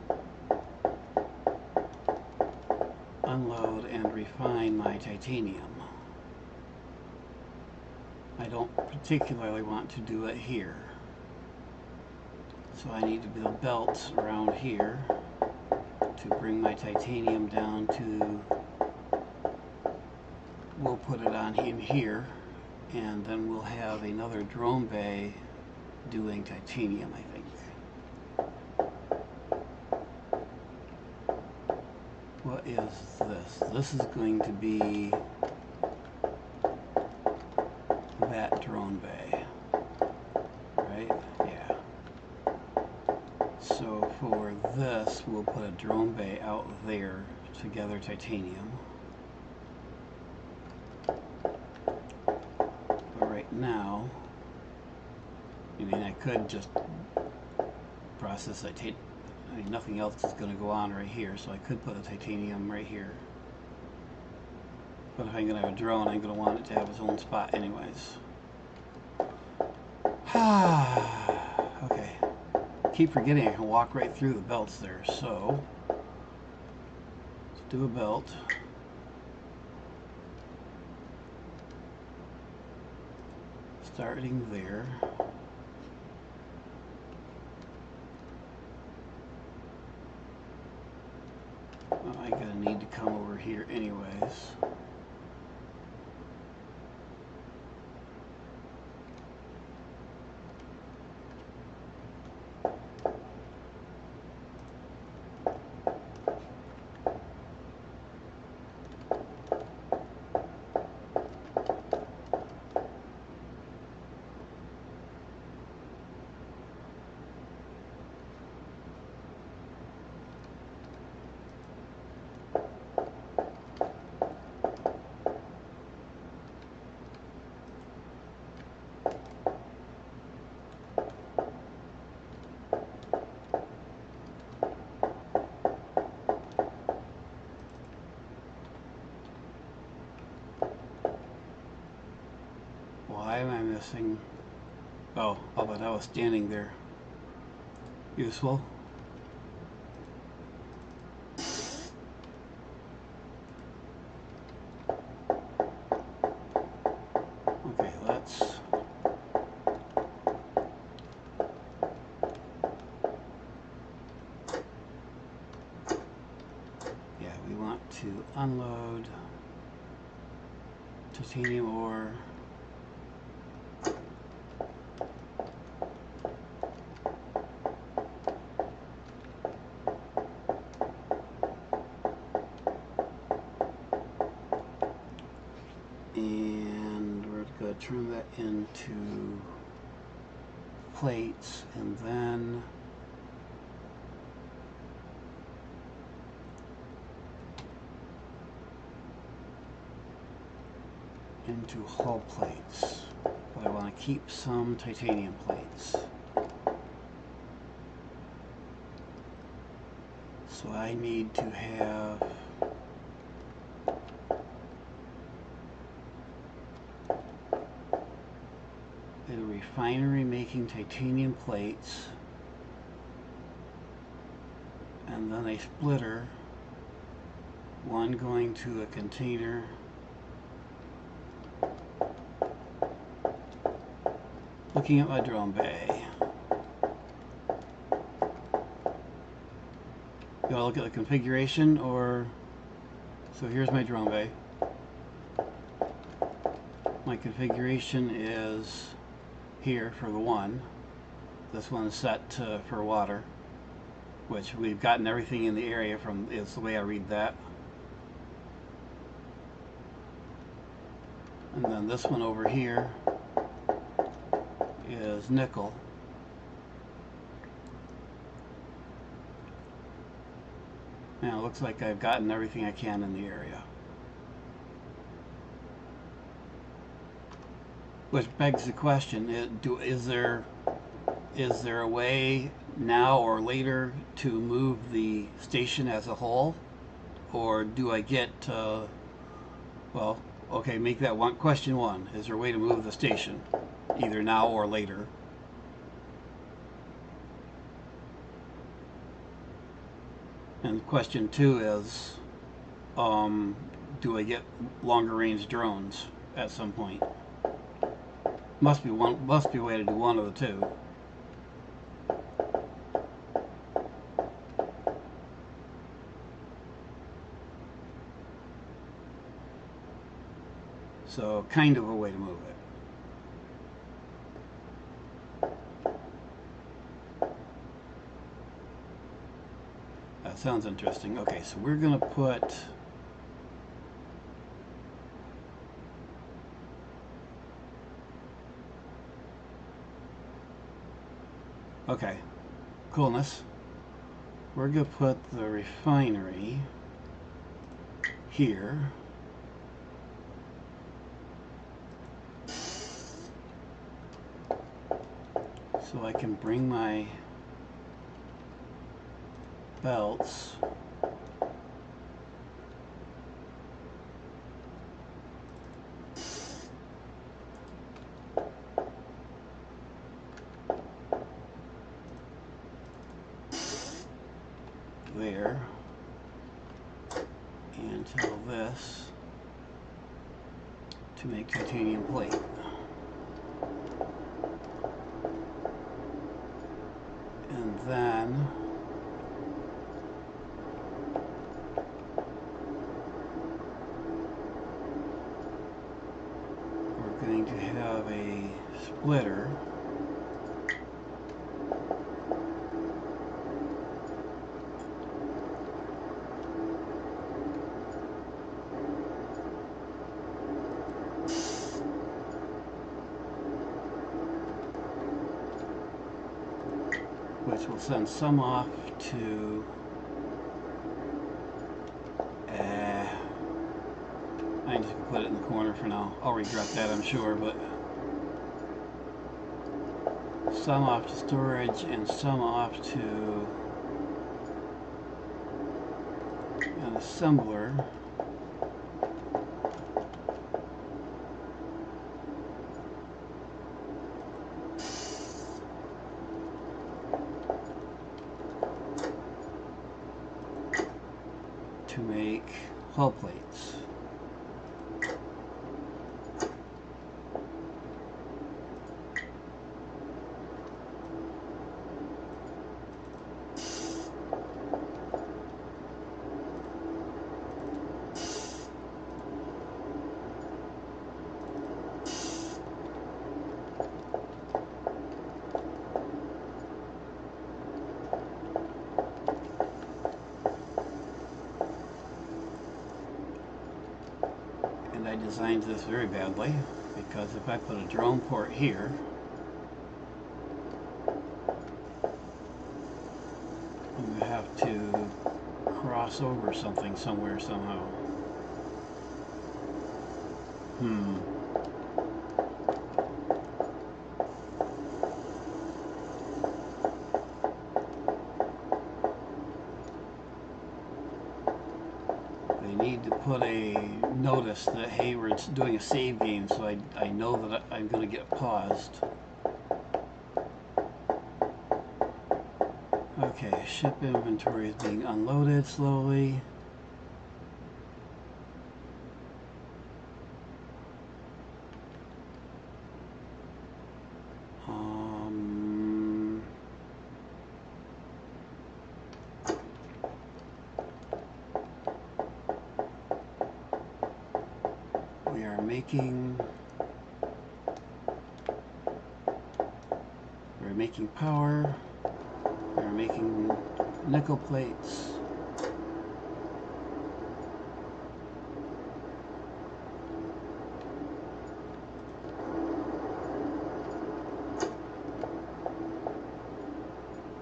unload and refine my titanium. I don't particularly want to do it here. So I need to build belts around here to bring my titanium down to, we'll put it on in here, and then we'll have another drone bay doing titanium, I think. What is this? This is going to be that drone bay, right? Yeah. So for this, we'll put a drone bay out there to gather titanium. But right now, I mean, I could just process titanium. I mean, nothing else is going to go on right here, so I could put a titanium right here. But if I'm going to have a drone, I'm going to want it to have its own spot anyways. Okay. Keep forgetting I can walk right through the belts there, so let's do a belt. Starting there. Well, I'm going to need to come over here anyways. Why am I missing? Oh, but I was standing there. Useful. Okay, let's to unload titanium ore. And we're going to turn that into plates, and then into hull plates. But I want to keep some titanium plates. So I need to have a refinery making titanium plates, and then a splitter, one going to a container looking at my drone bay. You want to look at the configuration, or so here's my drone bay. My configuration is here for the one. This one's set for water, which we've gotten everything in the area from, is the way I read that. And then this one over here is nickel. Now it looks like I've gotten everything I can in the area. Which begs the question, is there a way now or later to move the station as a whole? Or do I get, well, okay, make that one, question one. Is there a way to move the station, either now or later? And question two is, do I get longer range drones at some point? Must be a way to do one of the two. So kind of a way to move it. That sounds interesting. Okay, so we're gonna put okay, coolness. We're gonna put the refinery here. So I can bring my belts there and tell this to make titanium plate. And then we're going to have a splitter which will send some off to I'm just gonna put it in the corner for now. I'll regret that, I'm sure, but some off to storage and some off to an assembler. To make hull plates. I designed this very badly, because if I put a drone port here, I'm going to have to cross over something somewhere somehow. They need to put a notice that, hey, we're doing a save game, so I know that I'm going to get paused. Okay, ship inventory is being unloaded slowly. We're making power. We're making nickel plates.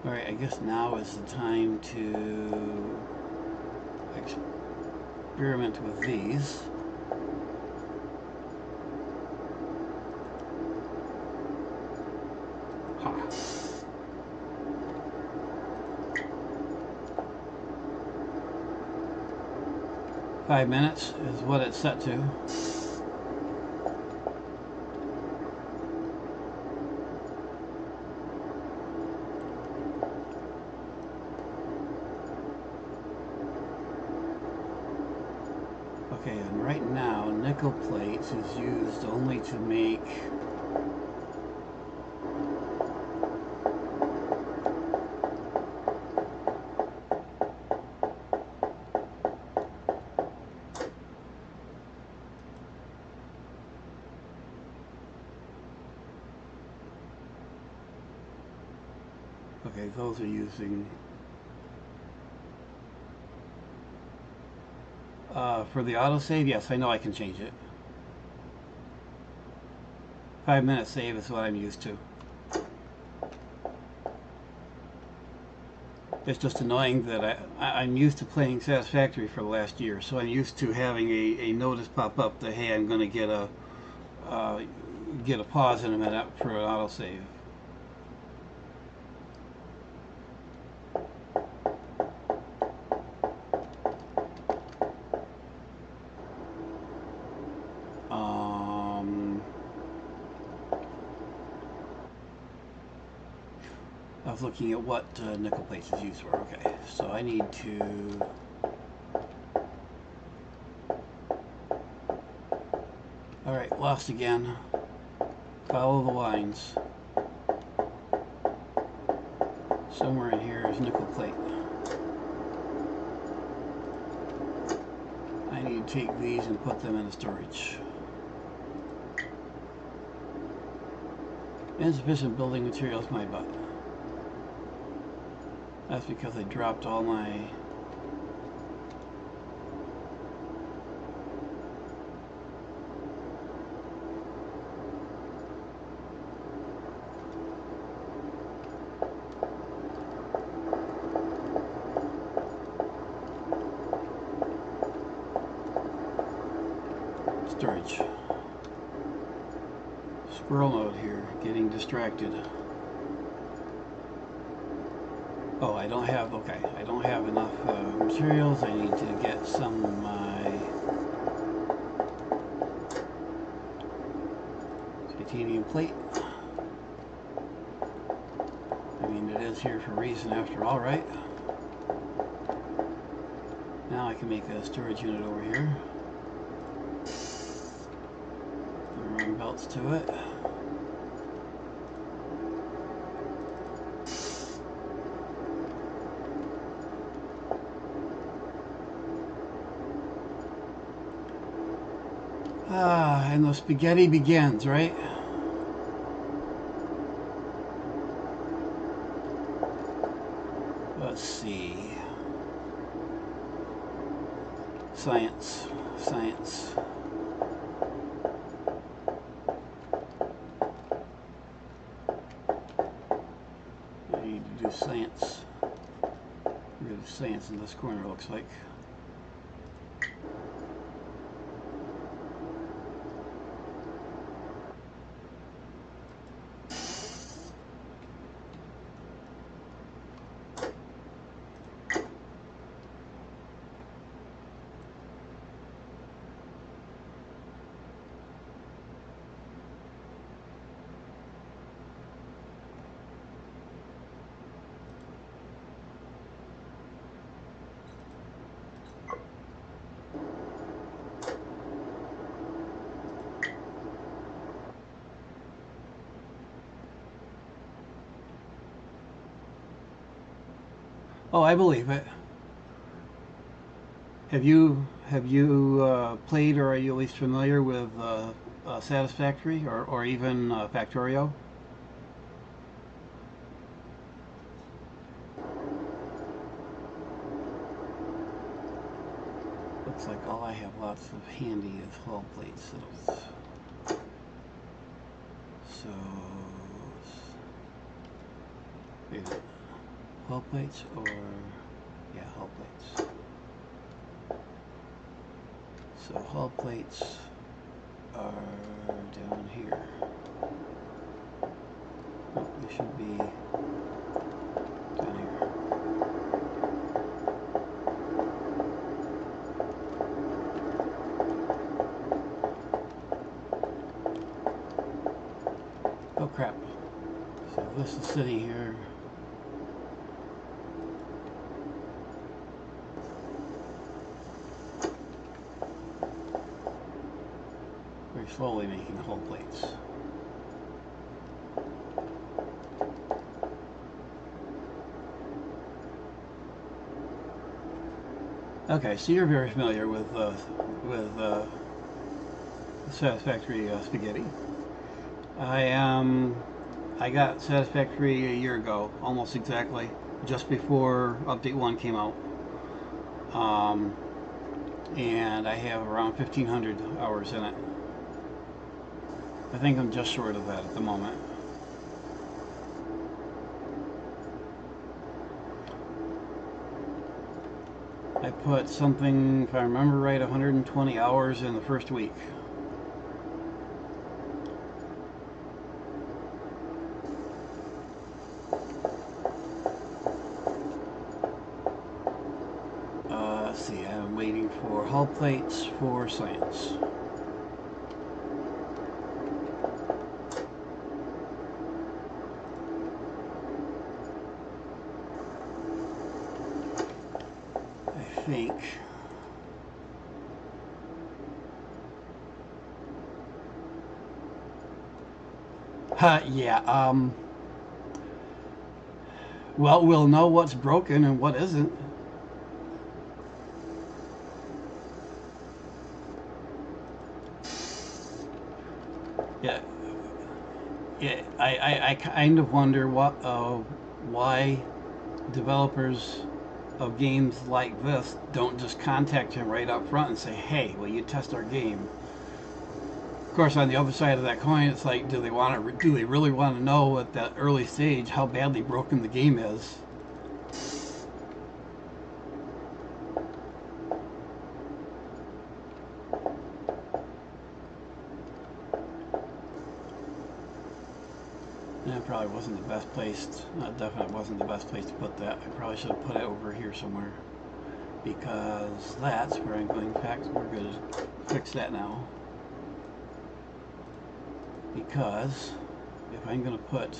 Alright, I guess now is the time to experiment with these. Ha. 5 minutes is what it's set to. Okay, and right now nickel plates is used only to make okay, those are using for the autosave. Yes, I know I can change it. 5-minute save is what I'm used to. It's just annoying that I'm used to playing Satisfactory for the last year, so I'm used to having a notice pop up that, hey, I'm going to get a pause in a minute for an autosave. I was looking at what nickel plates is used for. Okay, so I need to alright, lost again. Follow the lines. Somewhere in here is nickel plate. I need to take these and put them in the storage. Insufficient building materials, my butt. That's because I dropped all my storage. Squirrel mode here, getting distracted. Oh, I don't have, okay, I don't have enough materials. I need to get some of my titanium plate. I mean, it is here for a reason after all, right? Now I can make a storage unit over here. Run belts to it. And the spaghetti begins, right? Let's see. Science. science. We're going to do science in this corner, looks like. Oh, I believe it. Have you played, or are you at least familiar with Satisfactory, or even Factorio? Looks like all I have lots of handy is hull plates. So, wait a minute. Hull plates, or yeah, hull plates. So hull plates are down here. Oh, they should be down here. Oh crap. So this is sitting here. Very slowly making the hull plates. Okay, so you're very familiar with Satisfactory spaghetti. I got Satisfactory a year ago, almost exactly, just before Update 1 came out. And I have around 1,500 hours in it. I think I'm just short of that at the moment. I put something, if I remember right, 120 hours in the first week. Let's see, I'm waiting for hull plates for science. I think. Yeah, well, we'll know what's broken and what isn't. Yeah, yeah. I kind of wonder why developers of games like this don't just contact him right up front and say, "Hey, will you test our game?" Of course, on the other side of that coin, it's like, do they really want to know at that early stage how badly broken the game is? That probably wasn't the best place. Definitely wasn't the best place to put that. I probably should have put it over here somewhere, because that's where I'm going. In fact, we're going to fix that now. Because if I'm going to put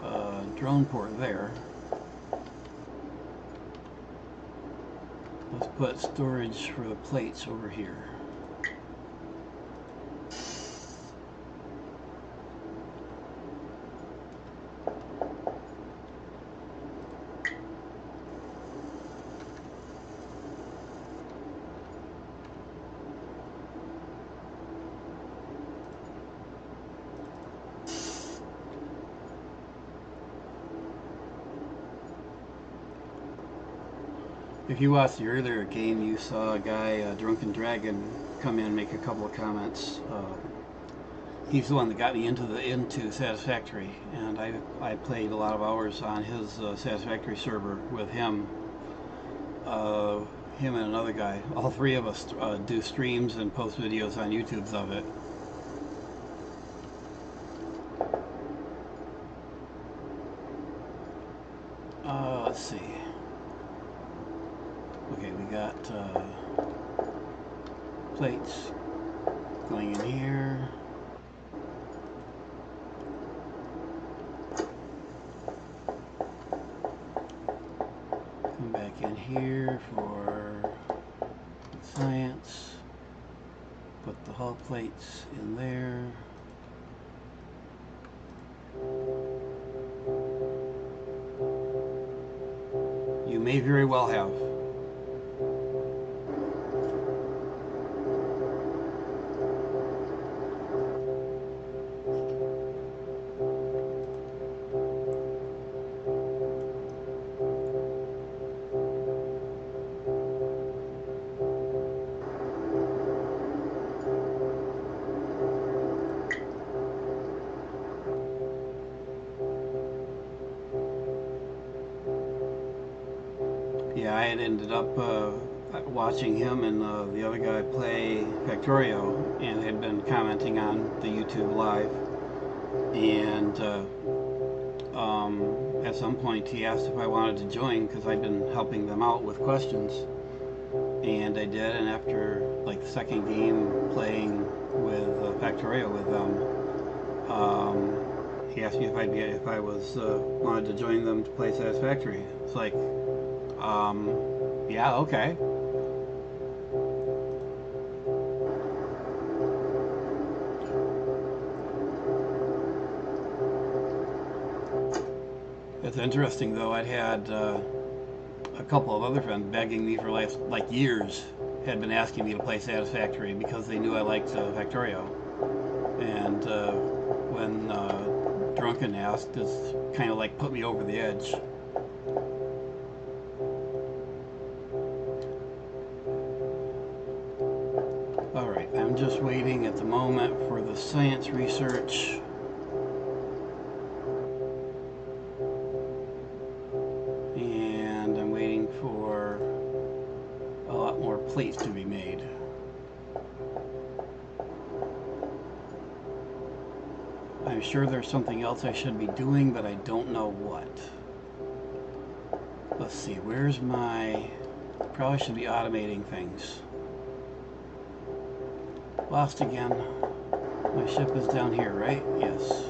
a drone port there, let's put storage for the plates over here. If you watched the earlier game, you saw a guy, Drunken Dragon, come in and make a couple of comments. He's the one that got me into Satisfactory, and I played a lot of hours on his Satisfactory server with him. Uh, Him and another guy. All three of us do streams and post videos on YouTube's of it. Let's see. Okay, we got plates going in here. Come back in here for science. Put the hull plates in there. You may very well have. Yeah, I had ended up watching him and the other guy play Factorio, and had been commenting on the YouTube live. And at some point, he asked if I wanted to join because I'd been helping them out with questions, and I did. And after like the second game playing with Factorio with them, he asked me if I was wanted to join them to play Satisfactory. It's like, yeah, okay. It's interesting though. I'd had a couple of other friends begging me for like years, had been asking me to play Satisfactory because they knew I liked Factorio. And when Drunken asked, it's kind of like put me over the edge. Alright, I'm just waiting at the moment for the science research. And I'm waiting for a lot more plates to be made. I'm sure there's something else I should be doing, but I don't know what. Let's see, where's my... Probably should be automating things. Lost again. My ship is down here, right? Yes.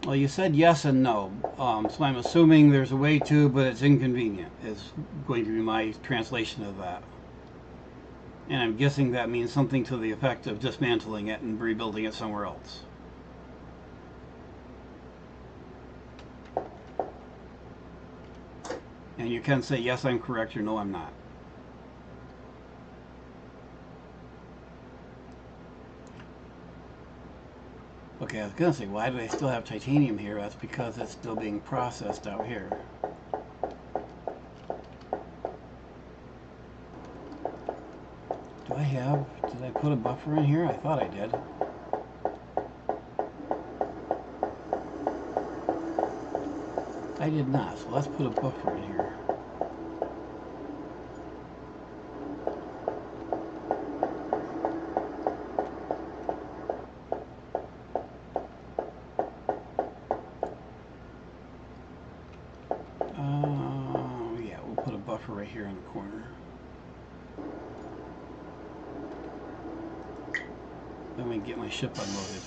Well, you said yes and no. So I'm assuming there's a way to, but it's inconvenient, is going to be my translation of that. And I'm guessing that means something to the effect of dismantling it and rebuilding it somewhere else. And you can say, yes, I'm correct, or no, I'm not. Okay, I was going to say, why do they still have titanium here? That's because it's still being processed out here. Did I put a buffer in here? I thought I did. I did not, so let's put a buffer in here. Yeah, we'll put a buffer right here in the corner. Let me get my ship unloaded.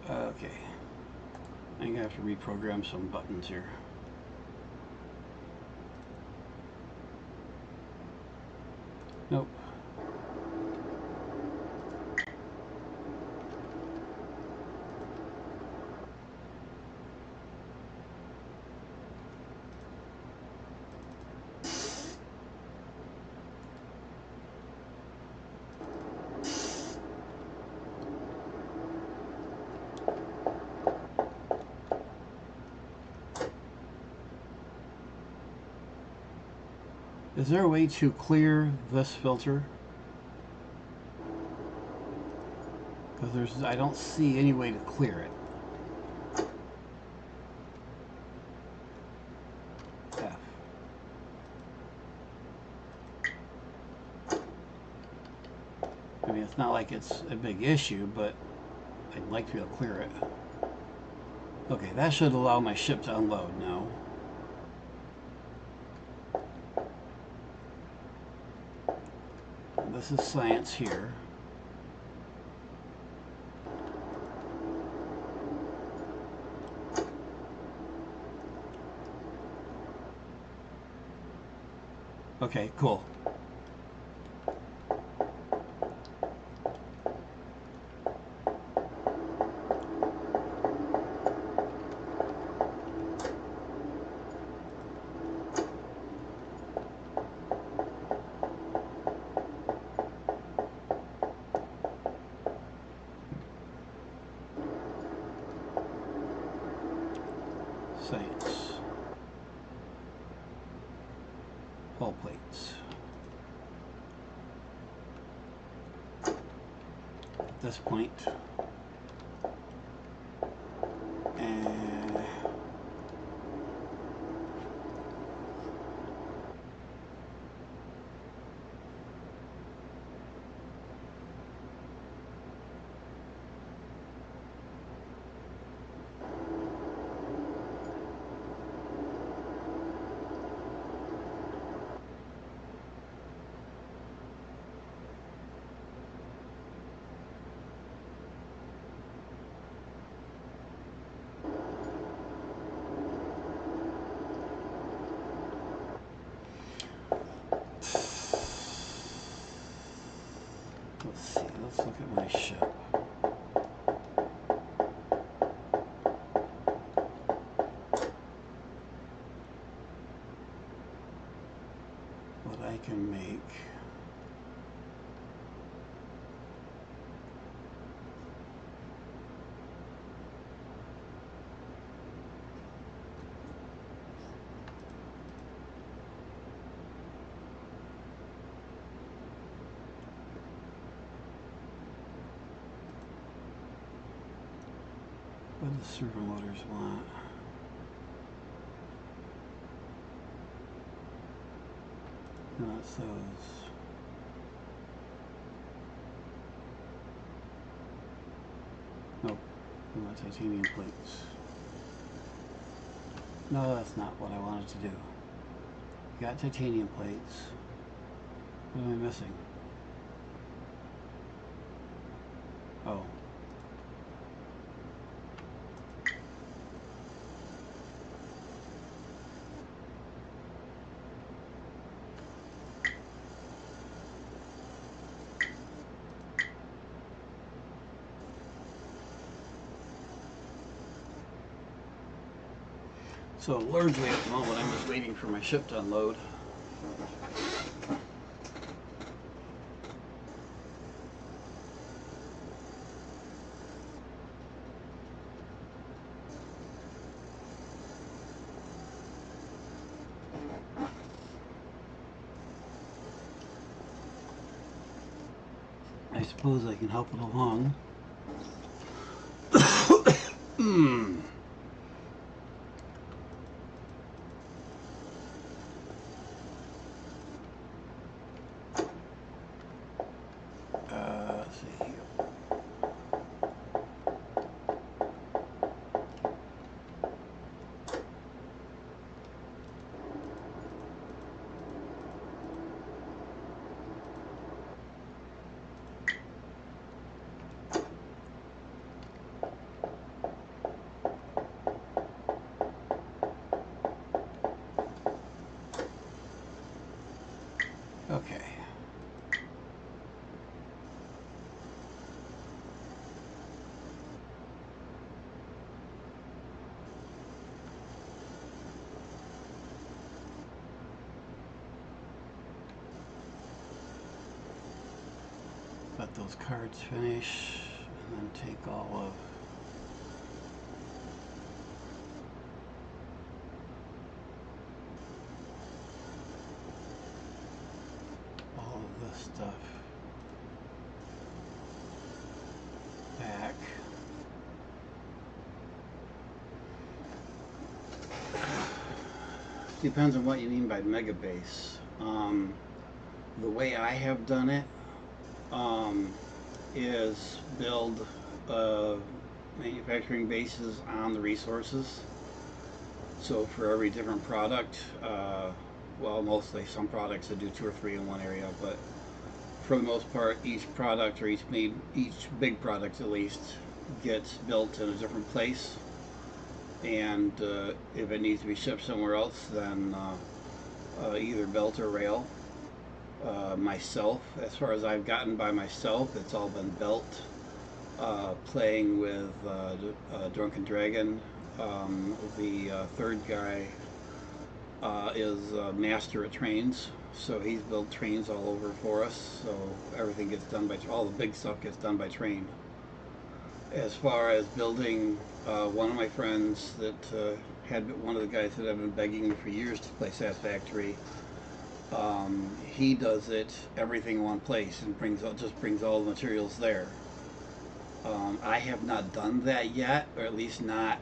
Okay. I'm going to have to reprogram some buttons here. Nope. Is there a way to clear this filter? Because I don't see any way to clear it. F. I mean, it's not like it's a big issue, but I'd like to be able to clear it. Okay, that should allow my ship to unload now. This is science here. Okay, cool. Science. Hull plates. At this point, let's see, let's look at my ship. What I can make. What do the servo motors want? No, it's those. Nope, we want titanium plates. No, that's not what I wanted to do. Got titanium plates. What am I missing? Oh. So largely at the moment I'm just waiting for my ship to unload. I suppose I can help it along. Let's see here. Okay. Let those cards finish and then take all of stuff back. Depends on what you mean by mega base. The way I have done it is build manufacturing bases on the resources. So for every different product, well, mostly some products that do 2 or 3 in one area, but for the most part, each product or each big product at least gets built in a different place. And if it needs to be shipped somewhere else, then either belt or rail. Myself, as far as I've gotten by myself, it's all been belt. Playing with Drunken Dragon, the third guy is a master at trains, so he's built trains all over for us. So everything gets done by all the big stuff gets done by train. As far as building, one of my friends that had one of the guys that have been begging me for years to play Satisfactory. He does it everything in one place and just brings all the materials there. I have not done that yet, or at least not.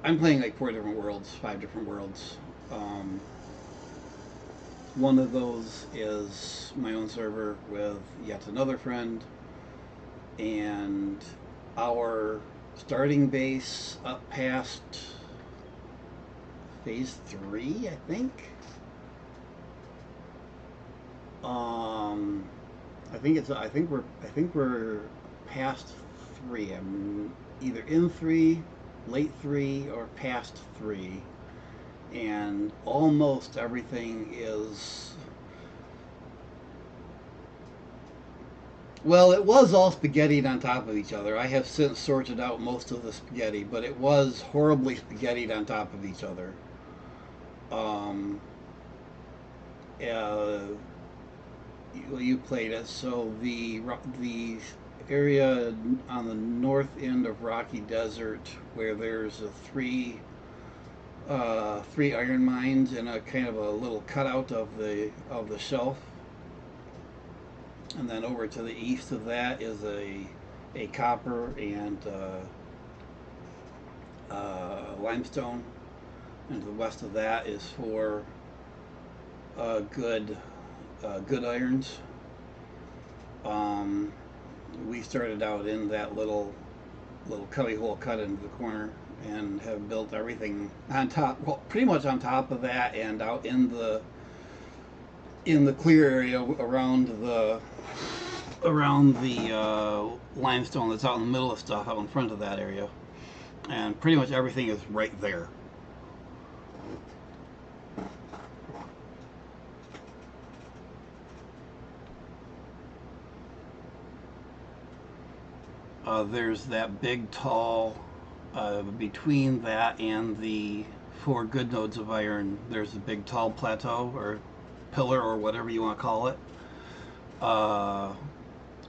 I'm playing like 4 different worlds, 5 different worlds. One of those is my own server with yet another friend, and our starting base up past phase 3, I think. I think we're past 3. I'm either in 3, late 3, or past 3, and almost everything is, well, it was all spaghettied on top of each other. I have since sorted out most of the spaghetti, but it was horribly spaghettied on top of each other. You played it, so the area on the north end of Rocky Desert, where there's a 3 iron mines and a kind of a little cutout of the shelf, and then over to the east of that is a copper and limestone, and to the west of that is 4 good irons. We started out in that little cubby hole cut into the corner and have built everything on top, well, pretty much on top of that, and out in the clear area around the limestone that's out in the middle of stuff out in front of that area, and pretty much everything is right there. There's that big tall, between that and the 4 good nodes of iron, there's a big tall plateau or pillar or whatever you want to call it.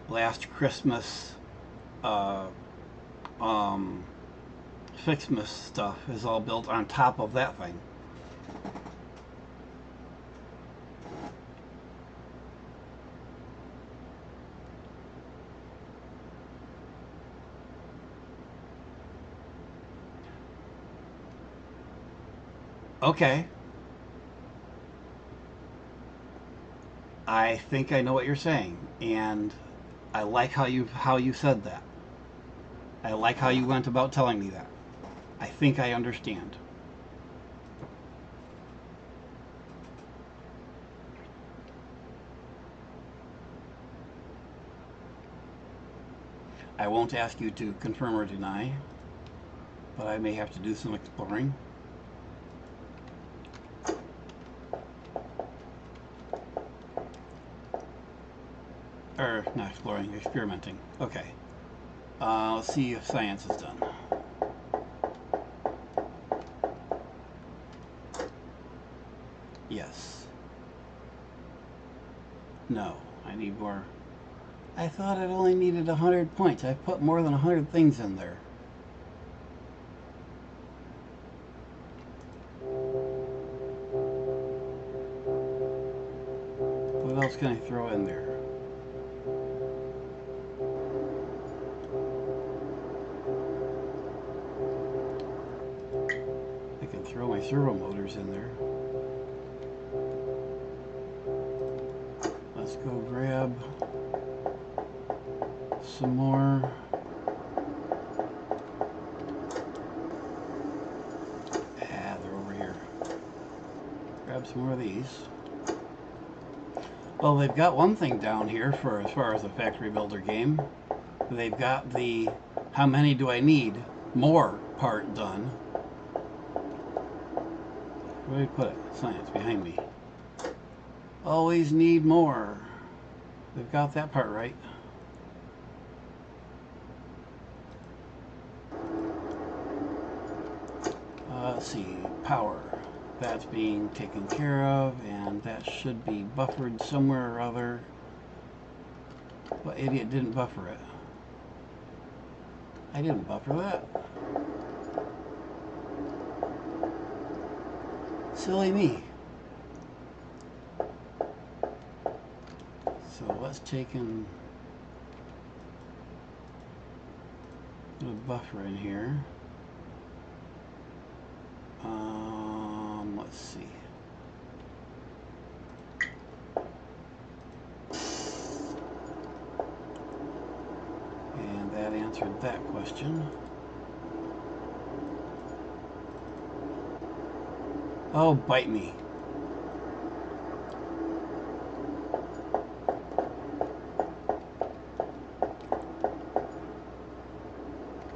Last Christmas, Fixmas stuff is all built on top of that thing. Okay. I think I know what you're saying, and I like how you said that. I like how you went about telling me that. I think I understand. I won't ask you to confirm or deny, but I may have to do some exploring. Or, not exploring, experimenting. Okay. Let's see if science is done. Yes. No, I need more. I thought it only needed 100 points. I've put more than 100 things in there. else can I throw in there? I can throw my servo motors in there. Let's go grab some more. They're over here. Grab some more of these. Well, they've got one thing down here for as far as a factory builder game. They've got the how many do I need more part done. Where do I put it? Science behind me. Always need more. They've got that part right. Let's see, power. That's being taken care of, and that should be buffered somewhere or other. What idiot didn't buffer it? I didn't buffer that. Silly me. So let's take and put a buffer in here. Let's see. And that answered that question. Oh, bite me.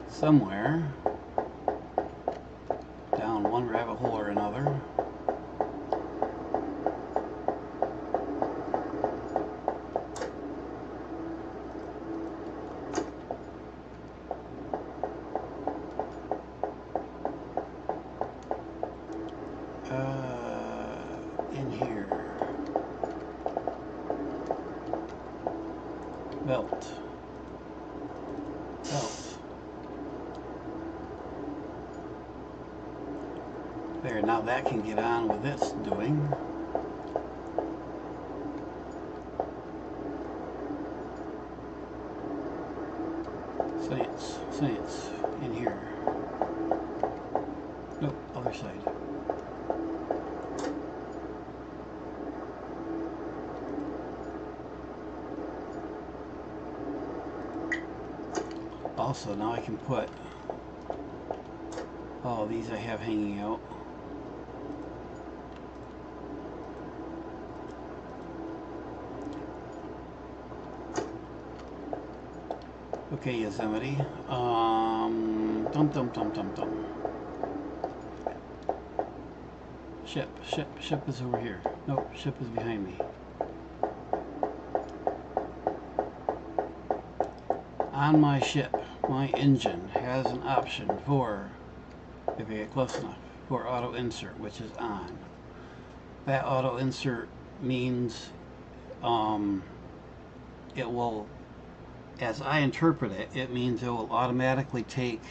Somewhere down one rabbit hole or another. In here. Belt. There, now that can get on with its doing. Science, in here. Nope, other side. Also, now I can put all these I have hanging out. Okay, Yosemite. Dum. Ship is over here. Nope, ship is behind me. On my ship, my engine has an option for, if I get close enough, for auto insert, which is on. That auto insert means it will, as I interpret it, it means it will automatically take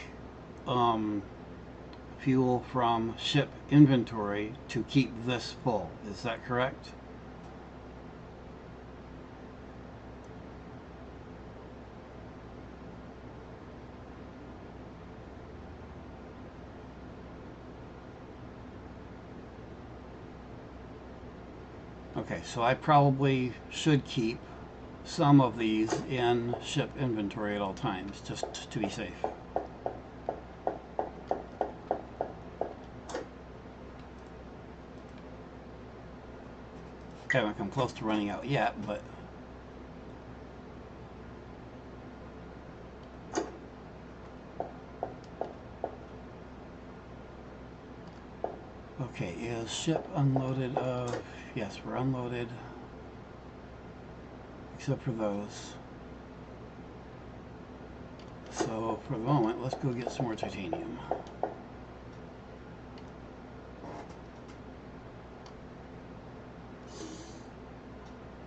fuel from ship inventory to keep this full. Is that correct? Okay, so I probably should keep some of these in ship inventory at all times, just to be safe. Haven't come close to running out yet, but okay, is ship unloaded of, yes, we're unloaded, except for those. So for the moment, let's go get some more titanium.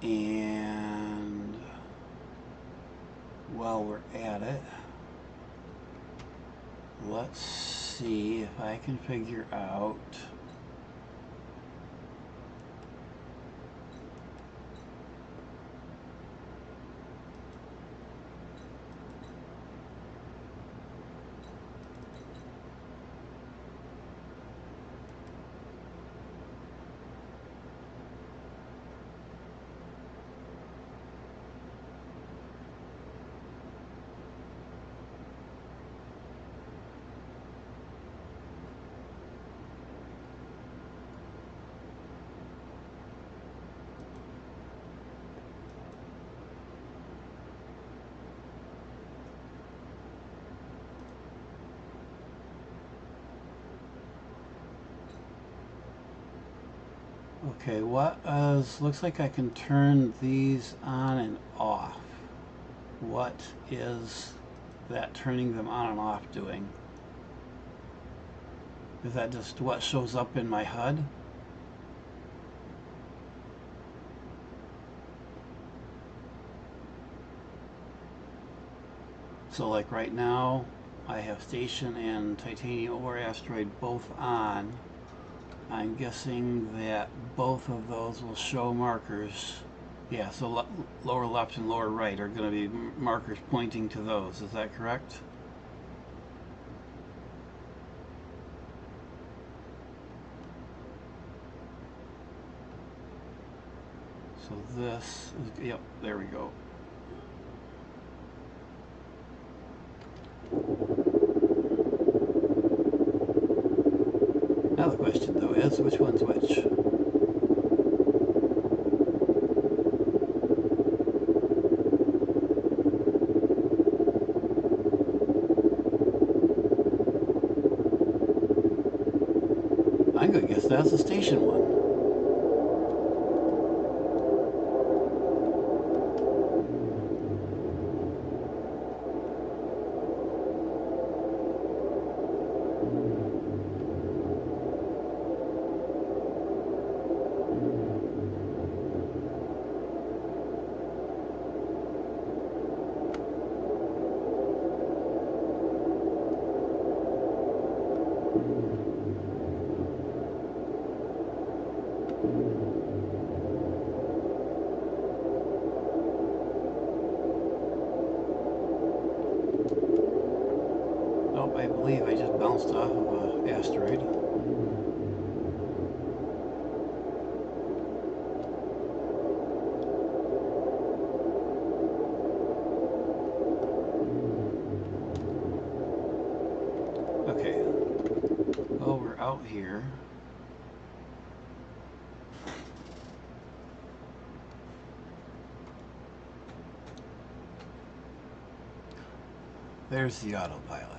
And while we're at it, let's see if I can figure out Okay, looks like I can turn these on and off. What is that turning them on and off doing? Is that just what shows up in my HUD? So like right now, I have station and titanium ore asteroid both on. I'm guessing that both of those will show markers. Yeah, so lower left and lower right are going to be markers pointing to those. Is that correct? So this is, yep, there we go. Now the question though is, which one's which? I'm gonna guess that's the station one. Oh, I believe I just bounced off of an asteroid. Okay, well, we're out here. There's the autopilot.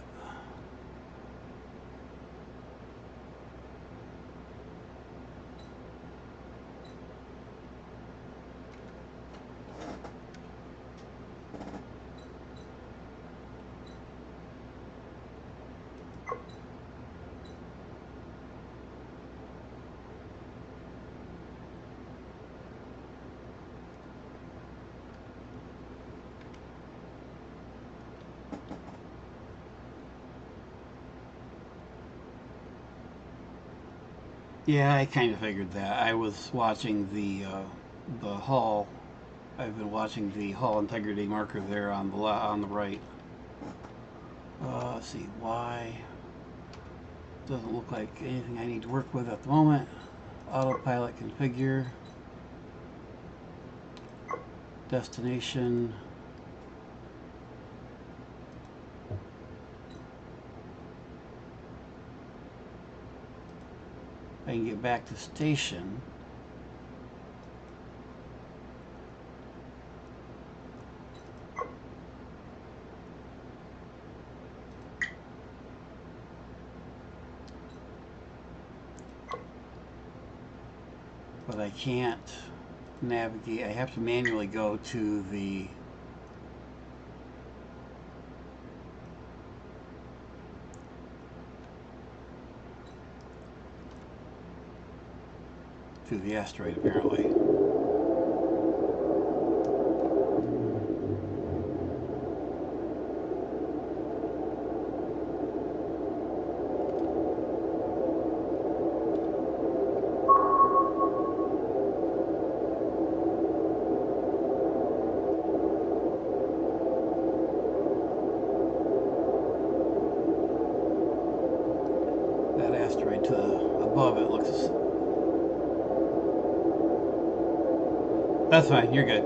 Yeah, I kind of figured that. I was watching the hull. I've been watching the hull integrity marker there on the right. Let's see, why doesn't look like anything I need to work with at the moment. Autopilot configure. Destination. I can get back to station. But I can't navigate. I have to manually go to the asteroid apparently. That asteroid to above it looks. That's fine, you're good.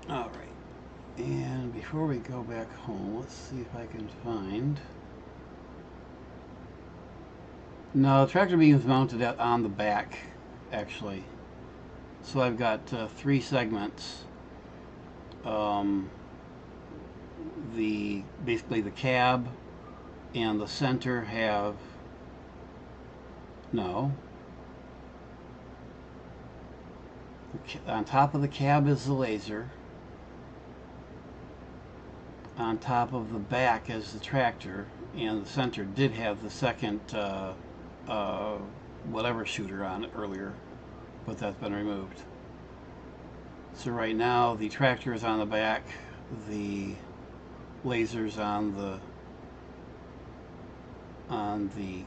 All right. And before we go back home, let's see if I can find. No, tractor beam is mounted on the back, actually. So I've got 3 segments. Um, basically the cab and the center have no. On top of the cab is the laser. On top of the back is the tractor, and the center did have the second whatever shooter on it earlier, but that's been removed. So right now the tractor is on the back, the laser's on the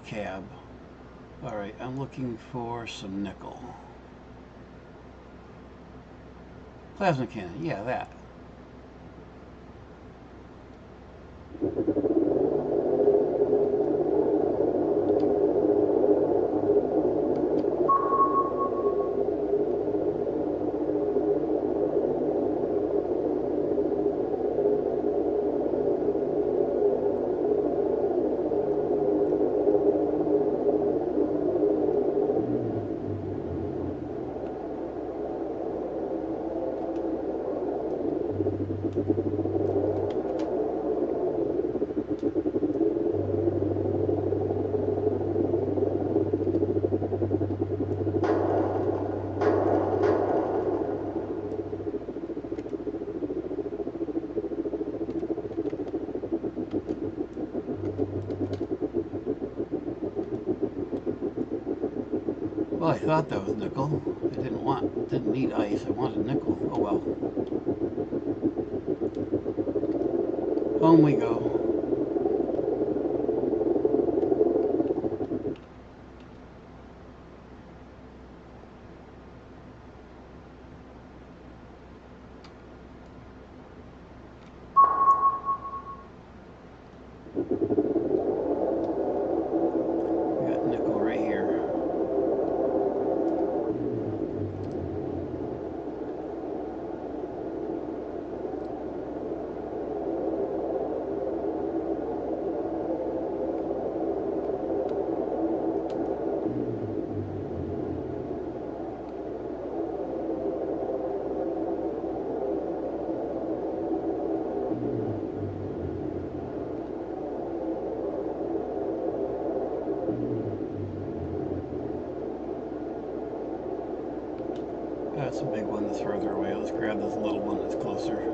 cab. All right, I'm looking for some nickel. Plasma cannon, yeah, that. Well, I thought that was nickel. I didn't need ice. I wanted nickel. Oh well. Home we go. We got nickel right here. That's a big one that's further away. Let's grab this little one that's closer.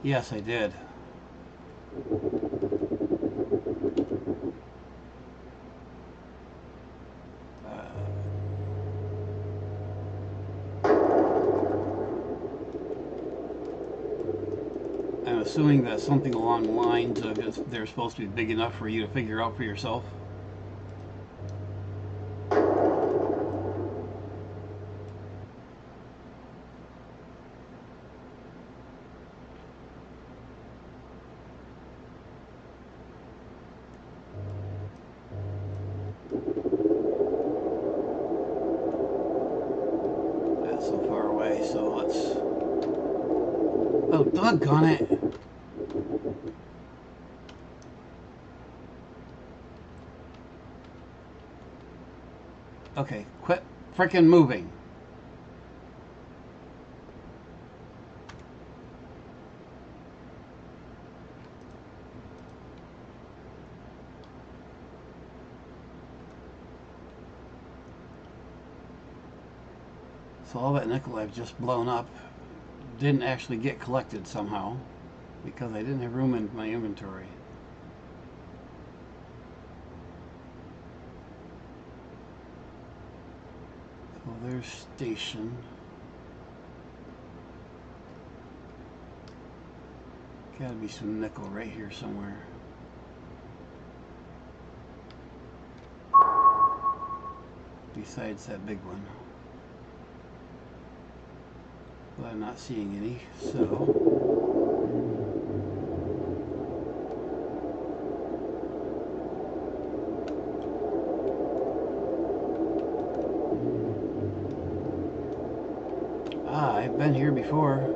Yes, I did. I'm assuming that something along the lines of they're supposed to be big enough for you to figure out for yourself. That's so far away, so let's... Oh, doggone it! Okay, quit frickin' moving. So all that nickel I've just blown up didn't actually get collected somehow because I didn't have room in my inventory. So there's station. Gotta be some nickel right here somewhere. Besides that big one. But I'm not seeing any, so... before.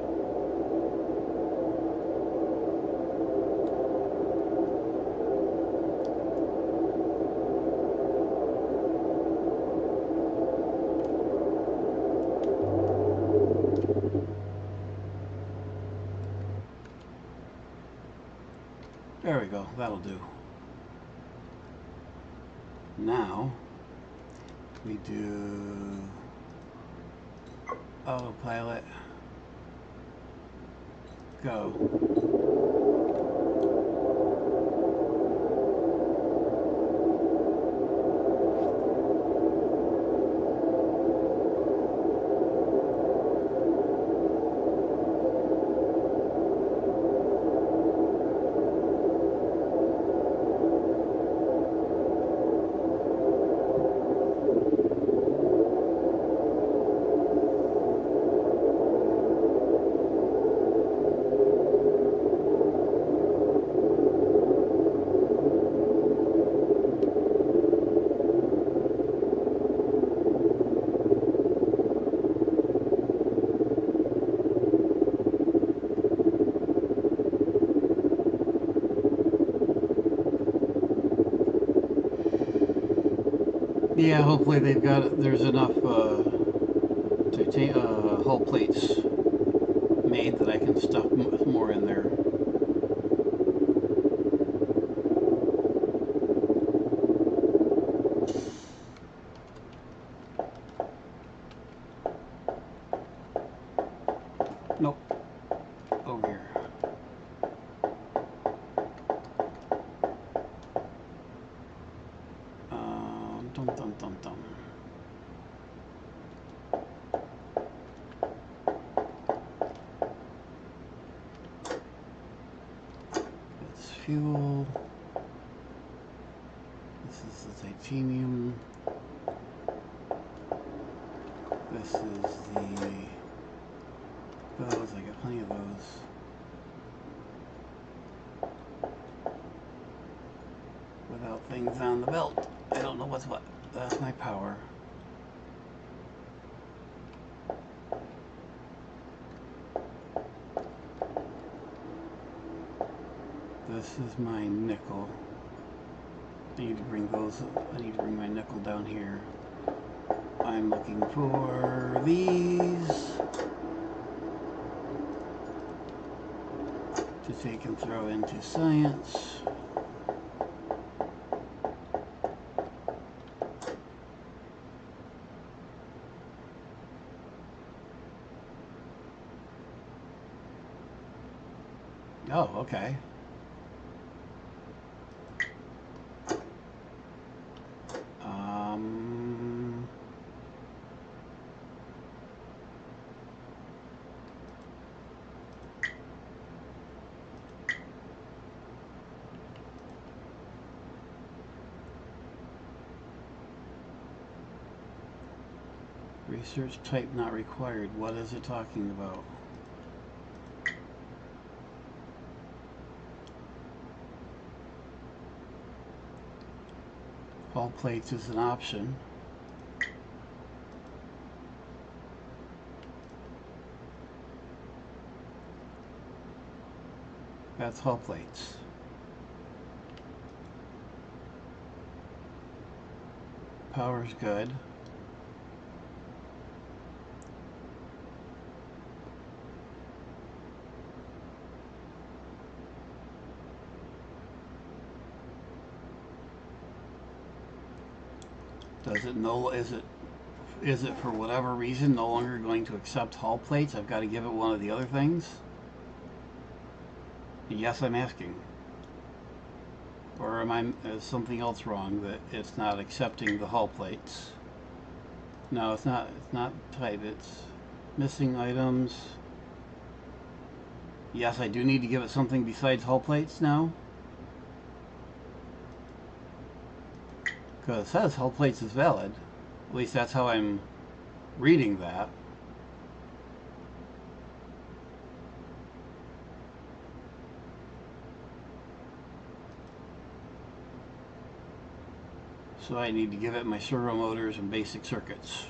There we go, that'll do. Now we do autopilot, go. Yeah, hopefully they've got, there's enough hull plates made that I can stuff more in there. Nope. Over here. Dum dum dum dum. It's fuel. This is the titanium. This is those. I got plenty of those. Without things on the belt, I don't know what's what. That's my power. This is my nickel. I need to bring those. I need to bring my nickel down here. I'm looking for these to take and throw into science. Oh, okay. Research type not required. What is it talking about? Hull plates is an option. That's hull plates. Power's good. Does it no? Is it for whatever reason no longer going to accept hull plates? I've got to give it one of the other things. Yes, I'm asking. Or am I is something else wrong that it's not accepting the hull plates? No, it's not. It's not type. It's missing items. Yes, I do need to give it something besides hull plates now. Because it says hull plates is valid. At least that's how I'm reading that. So I need to give it my servo motors and basic circuits.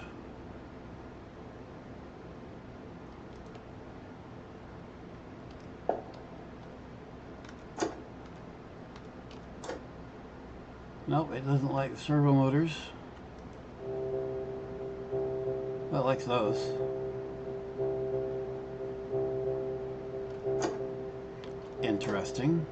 Nope, it doesn't like servo motors. Well, it likes those. Interesting.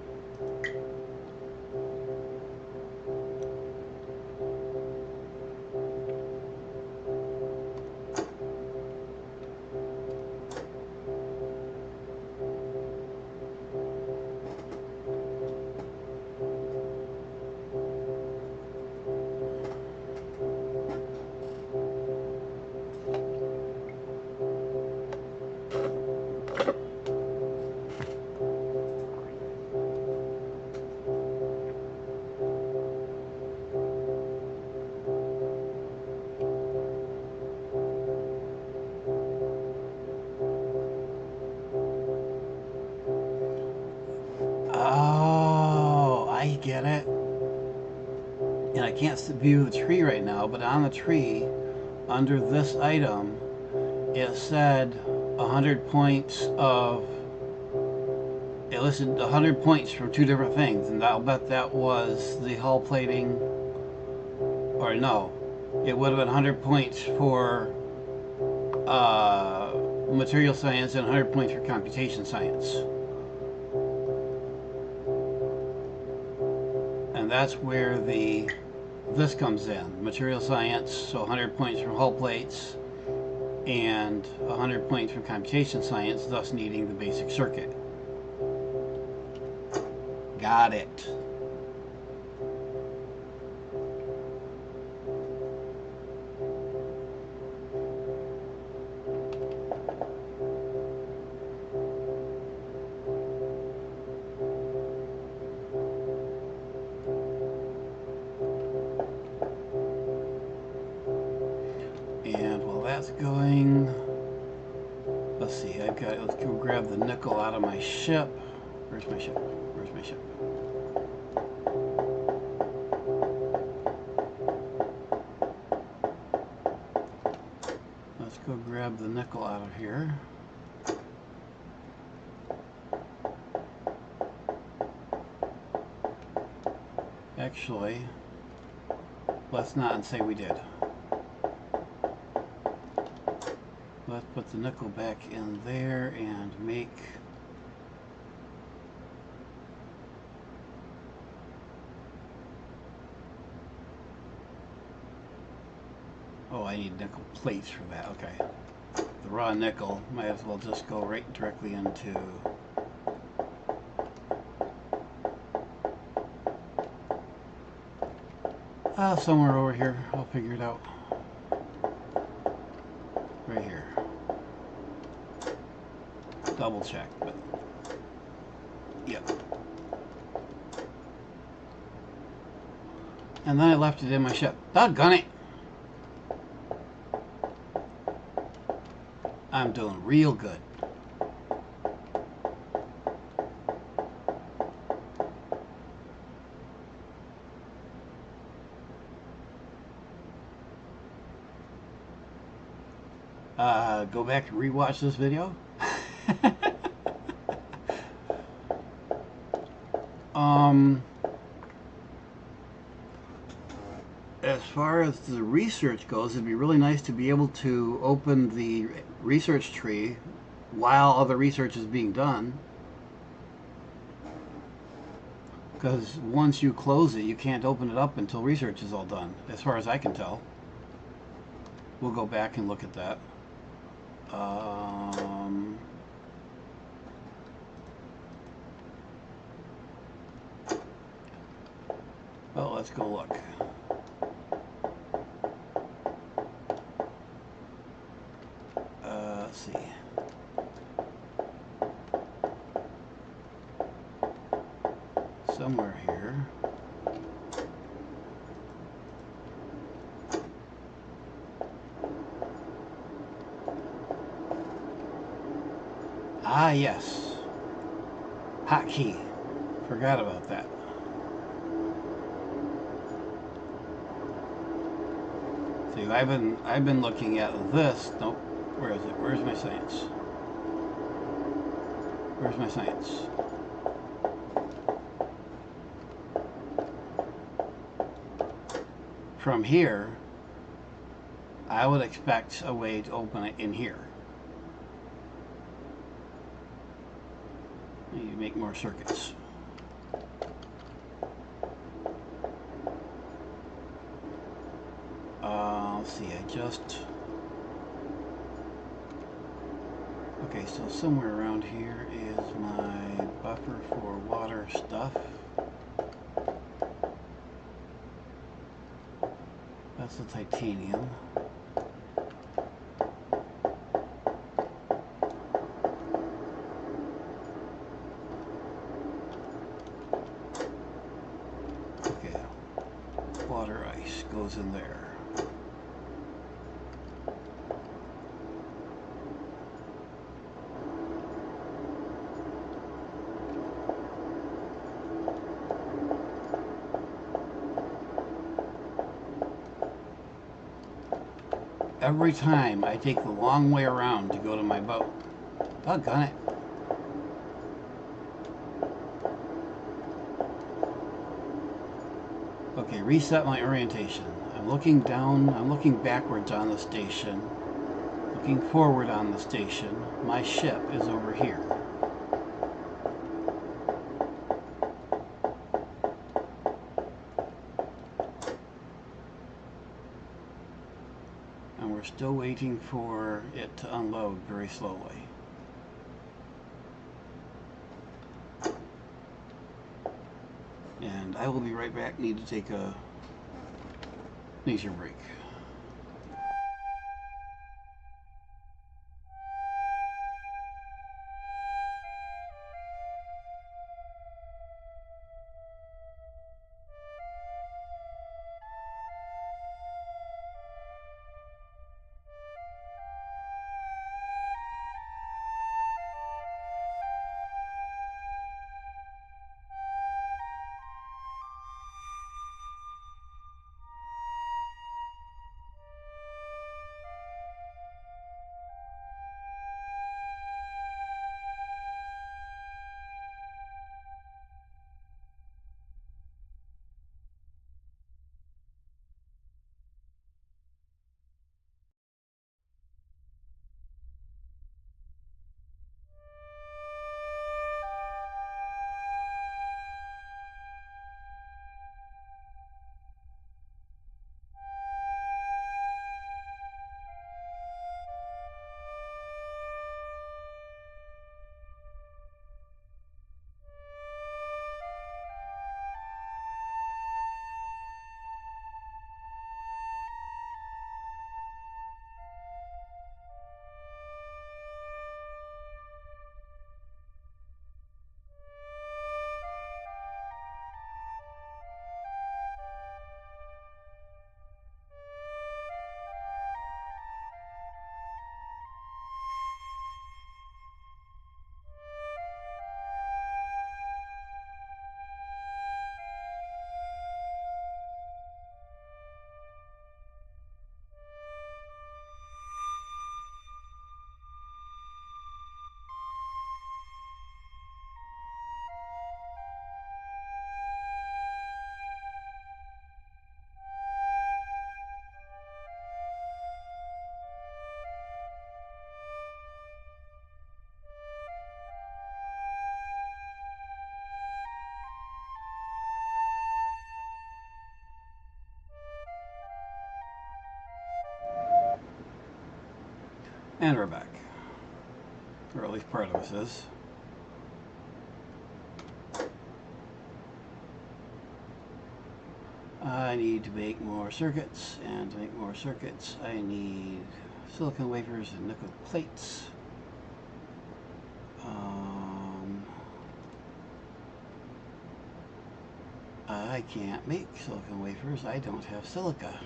Oh, I get it. And I can't view the tree right now, but on the tree, under this item, it said 100 points of. It listed 100 points from two different things, and I'll bet that was the hull plating. Or no, it would have been 100 points for material science and 100 points for computation science. And that's where this comes in. Material science, so 100 points from hull plates and 100 points from computation science, thus needing the basic circuit. Got it. And while that's going, let's see, let's go grab the nickel out of my ship. Where's my ship? Where's my ship? Let's go grab the nickel out of here. Actually, let's not say we did. Let's put the nickel back in there and make oh, I need nickel plates for that. Okay. The raw nickel might as well just go right directly into somewhere over here. I'll figure it out. Right here. Double check, but yep. And then I left it in my ship. Doggone it! I'm doing real good. Go back and rewatch this video. As far as the research goes, it'd be really nice to be able to open the research tree while other research is being done. Because once you close it, you can't open it up until research is all done, as far as I can tell. We'll go back and look at that. Well, let's go look. Let's see. Somewhere here. Ah, yes. Hotkey. Forgot about that. See, I've been looking at this. Nope. Where is it? Where's my science? Where's my science? from here, I would expect a way to open it in here. I need to make more circuits. Let's see, okay, so somewhere around here is my buffer for water stuff. That's the titanium. Okay, water ice goes in there. Every time I take the long way around to go to my boat. Doggone it. Okay, reset my orientation. I'm looking down, I'm looking backwards on the station, looking forward on the station. My ship is over here. And we're still waiting for it to unload very slowly. And I will be right back. Need to take a nature break. And we're back. Or at least part of us is. I need to make more circuits, and to make more circuits I need silicon wafers and nickel plates. I can't make silicon wafers. I don't have silica.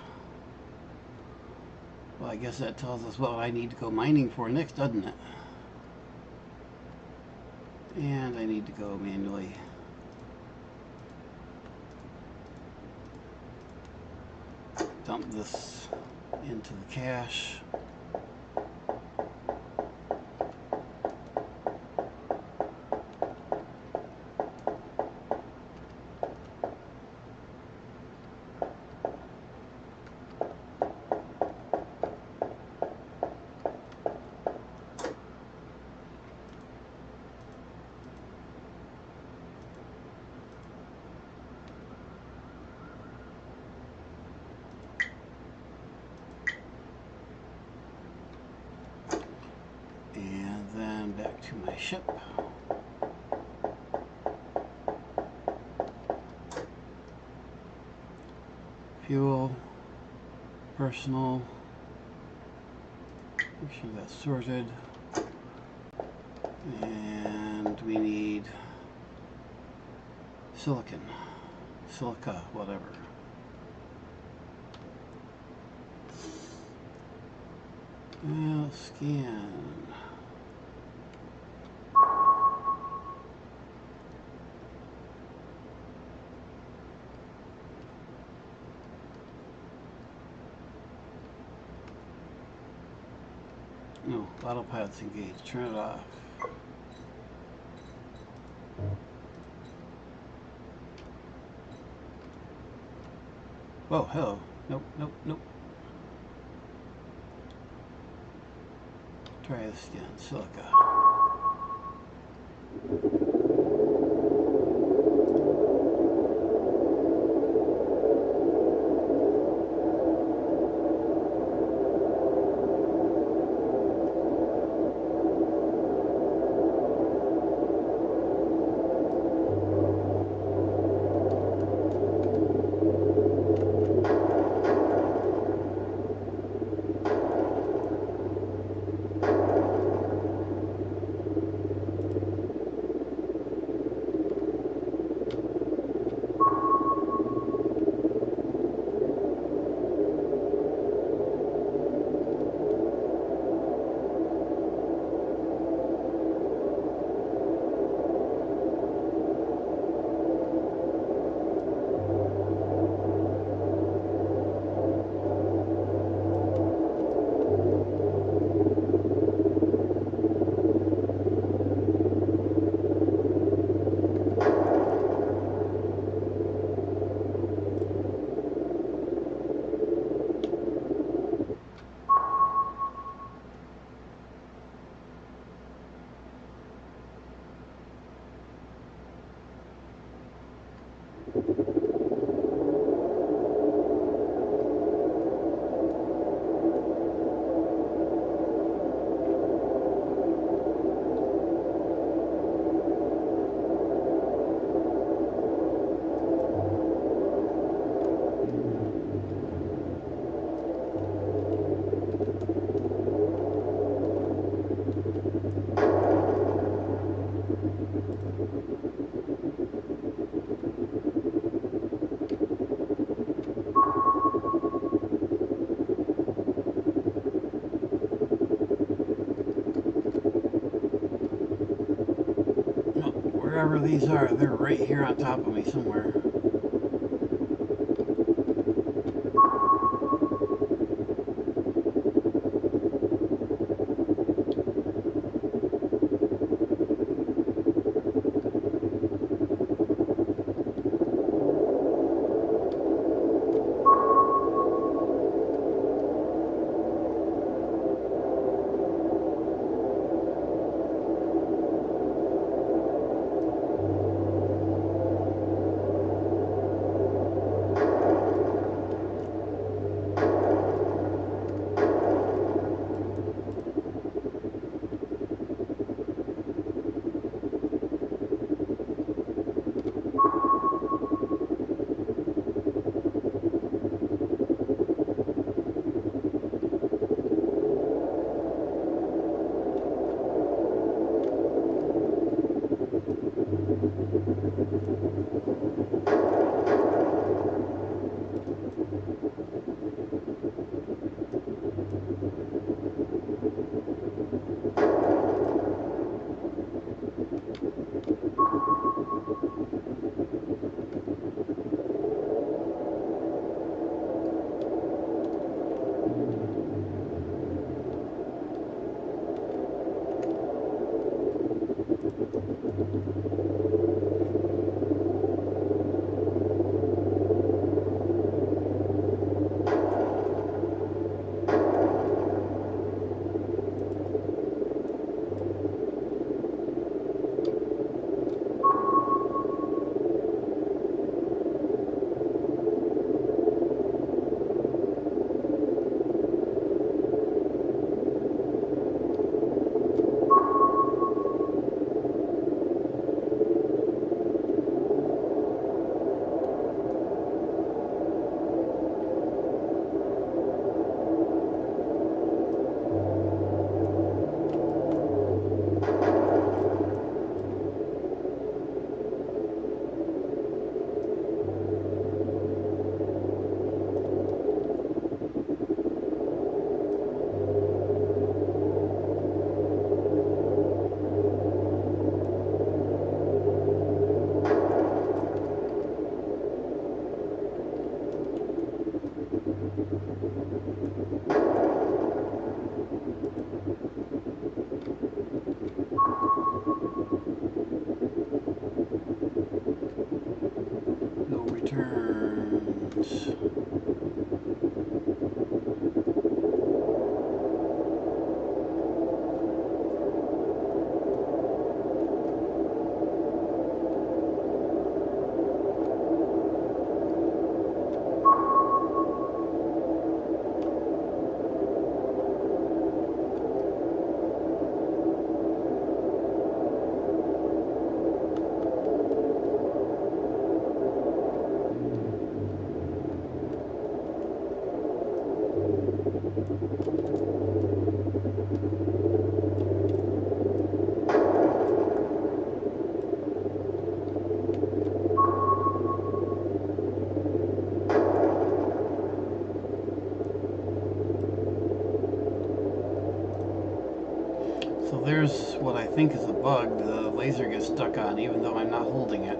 Well, I guess that tells us what I need to go mining for next, doesn't it? And I need to go manually dump this into the cache. back to my ship. Fuel, personal, make sure that's sorted, and we need silicon, silica, whatever. Well, scan. No, autopilot's engaged. Turn it off. Oh, hello. Nope, nope, nope. Try this again. Silica. Wherever these are, they're right here on top of me somewhere. Turns. So there's what I think is a bug. The laser gets stuck on even though I'm not holding it.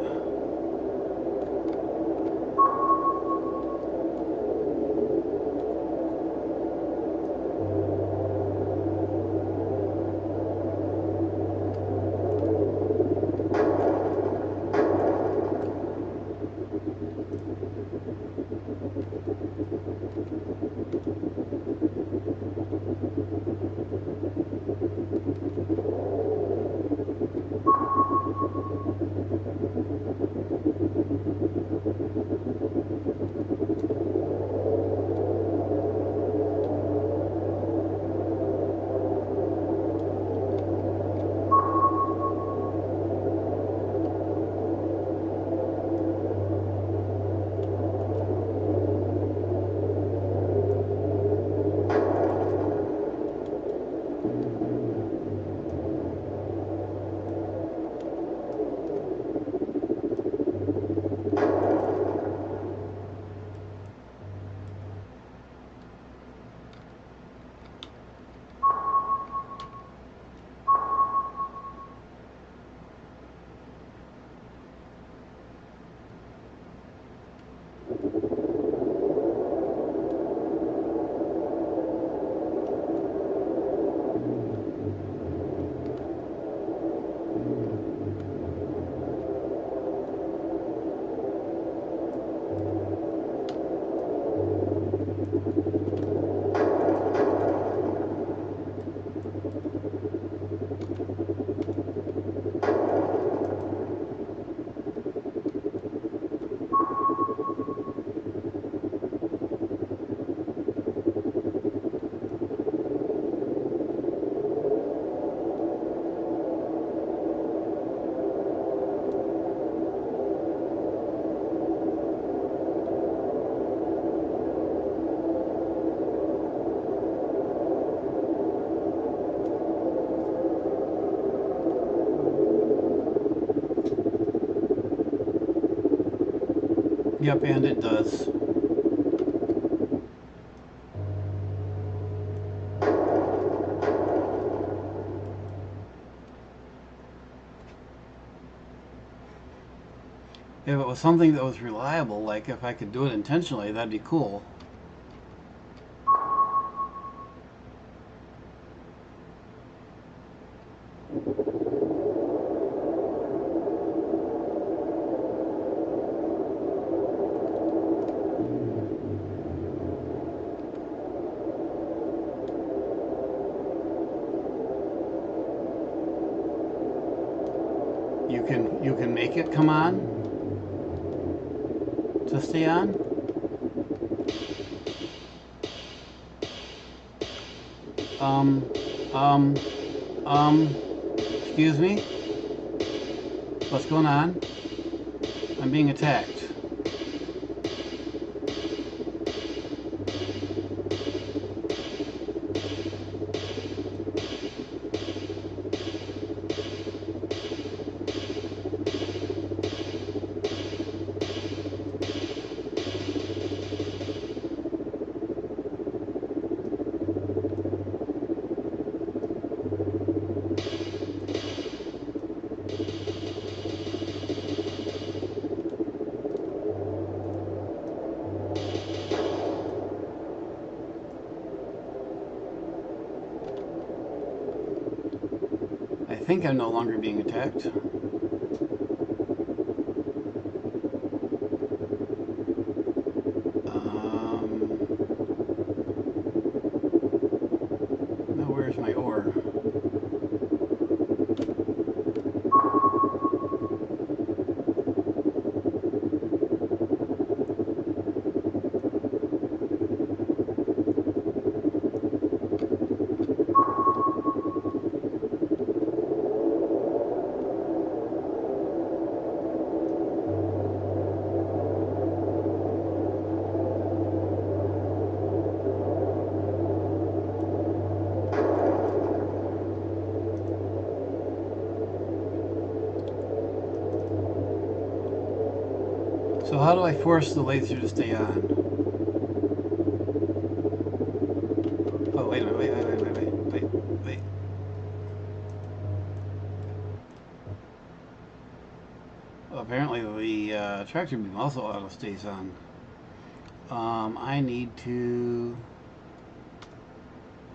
Yep, and it does. If it was something that was reliable, like if I could do it intentionally, that'd be cool. You can make it come on to stay on. Um, um, excuse me? What's going on? I'm being attacked. I think I'm no longer being attacked. So how do I force the laser to stay on? Oh, wait a minute, wait. Well, apparently the tractor beam also auto stays on. I need to...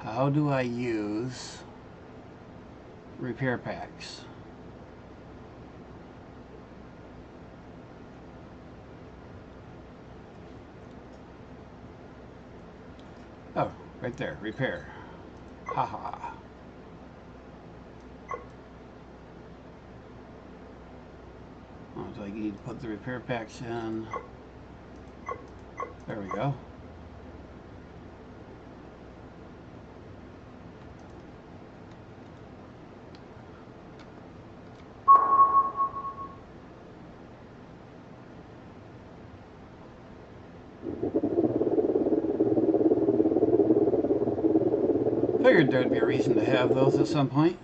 How do I use repair packs? Oh, right there, repair. Haha. Oh, do I need to put the repair packs in? There we go. Figured there'd be a reason to have those at some point.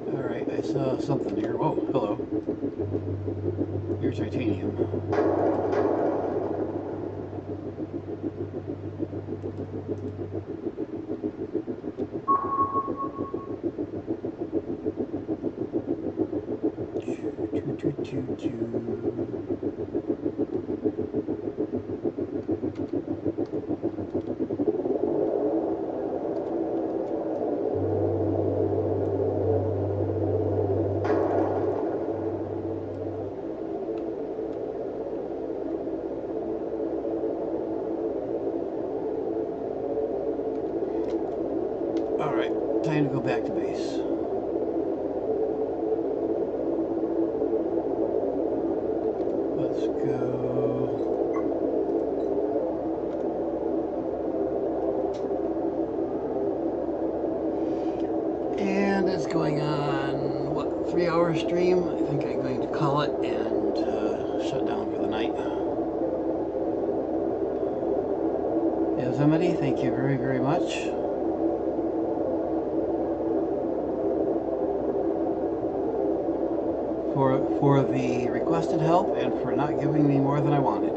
Alright, I saw something here. Oh, hello. You're titanium. Alright, time to go back to base. Let's go. And it's going on, what, 3-hour stream? I think I'm going to call it and shut down for the night. Yosemite, thank you very, very much. For the requested help and for not giving me more than I wanted.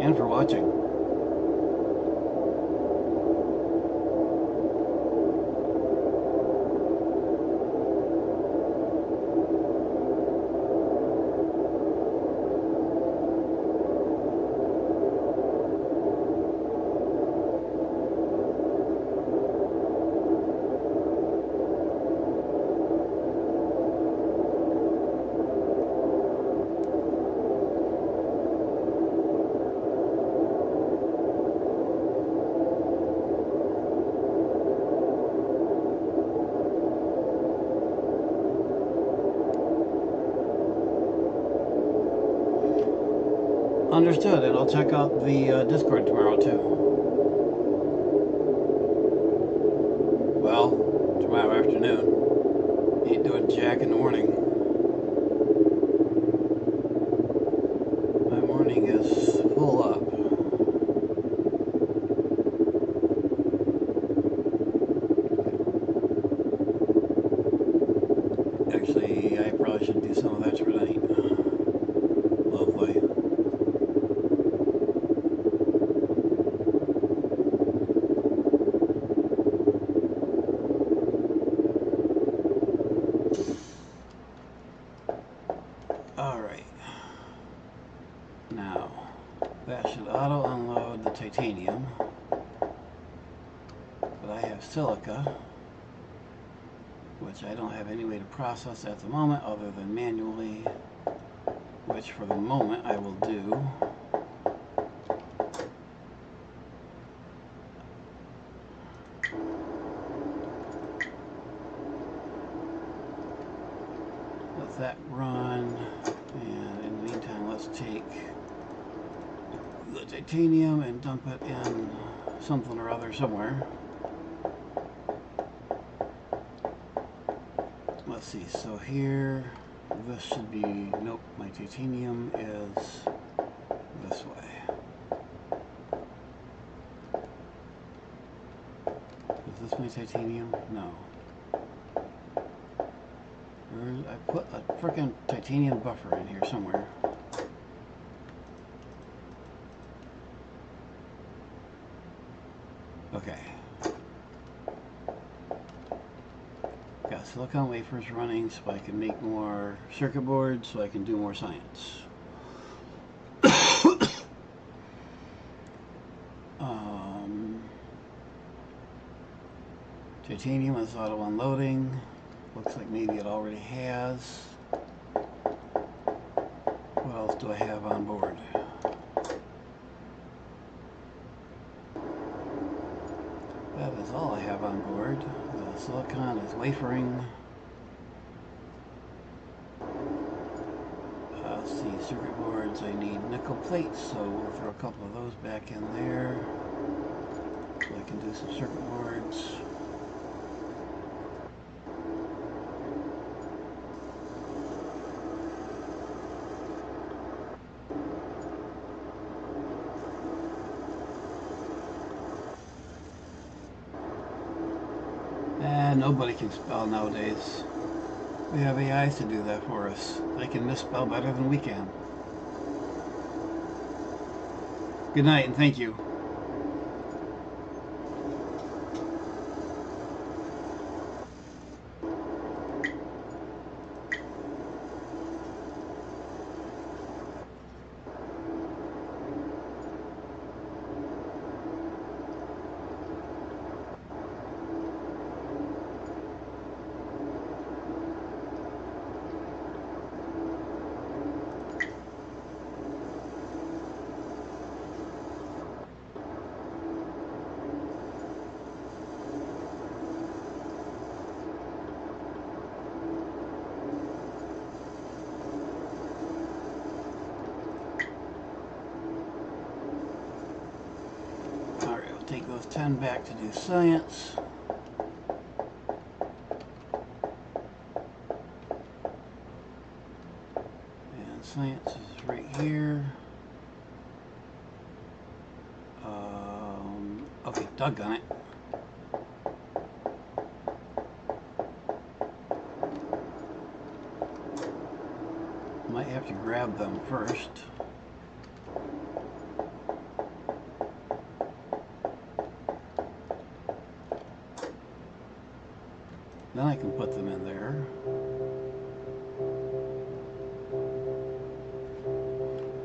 And for watching. Understood, and I'll check out the Discord tomorrow too. Well, tomorrow afternoon. Ain't doing jack in the morning. My morning is full up. Actually, I probably should do some of that tonight. Lovely. Alright. Now, that should auto-unload the titanium. But I have silica, which I don't have any way to process at the moment other than manually, which for the moment I will do. let's take the titanium and dump it in something or other somewhere. Let's see, so here, this should be, nope, my titanium is this way. Is this my titanium? No. I put a frickin' titanium buffer in here somewhere. Okay. Got silicon wafers running so I can make more circuit boards so I can do more science. Titanium is auto unloading. Looks like maybe it already has. What else do I have on board? That is all I have on board. The silicon is wafering. Let's see, circuit boards, I need nickel plates, so we'll throw a couple of those back in there. So I can do some circuit boards. And nobody can spell nowadays. We have AIs to do that for us. They can misspell better than we can. Good night and thank you. Take those 10 back to do science. And science is right here. Okay, doggone it. Might have to grab them first. Then I can put them in there.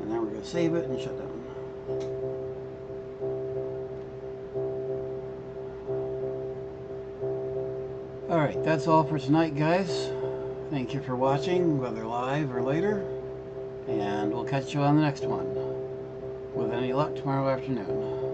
And then we're going to save it and shut down. Alright, that's all for tonight, guys. Thank you for watching, whether live or later. And we'll catch you on the next one. With any luck, tomorrow afternoon.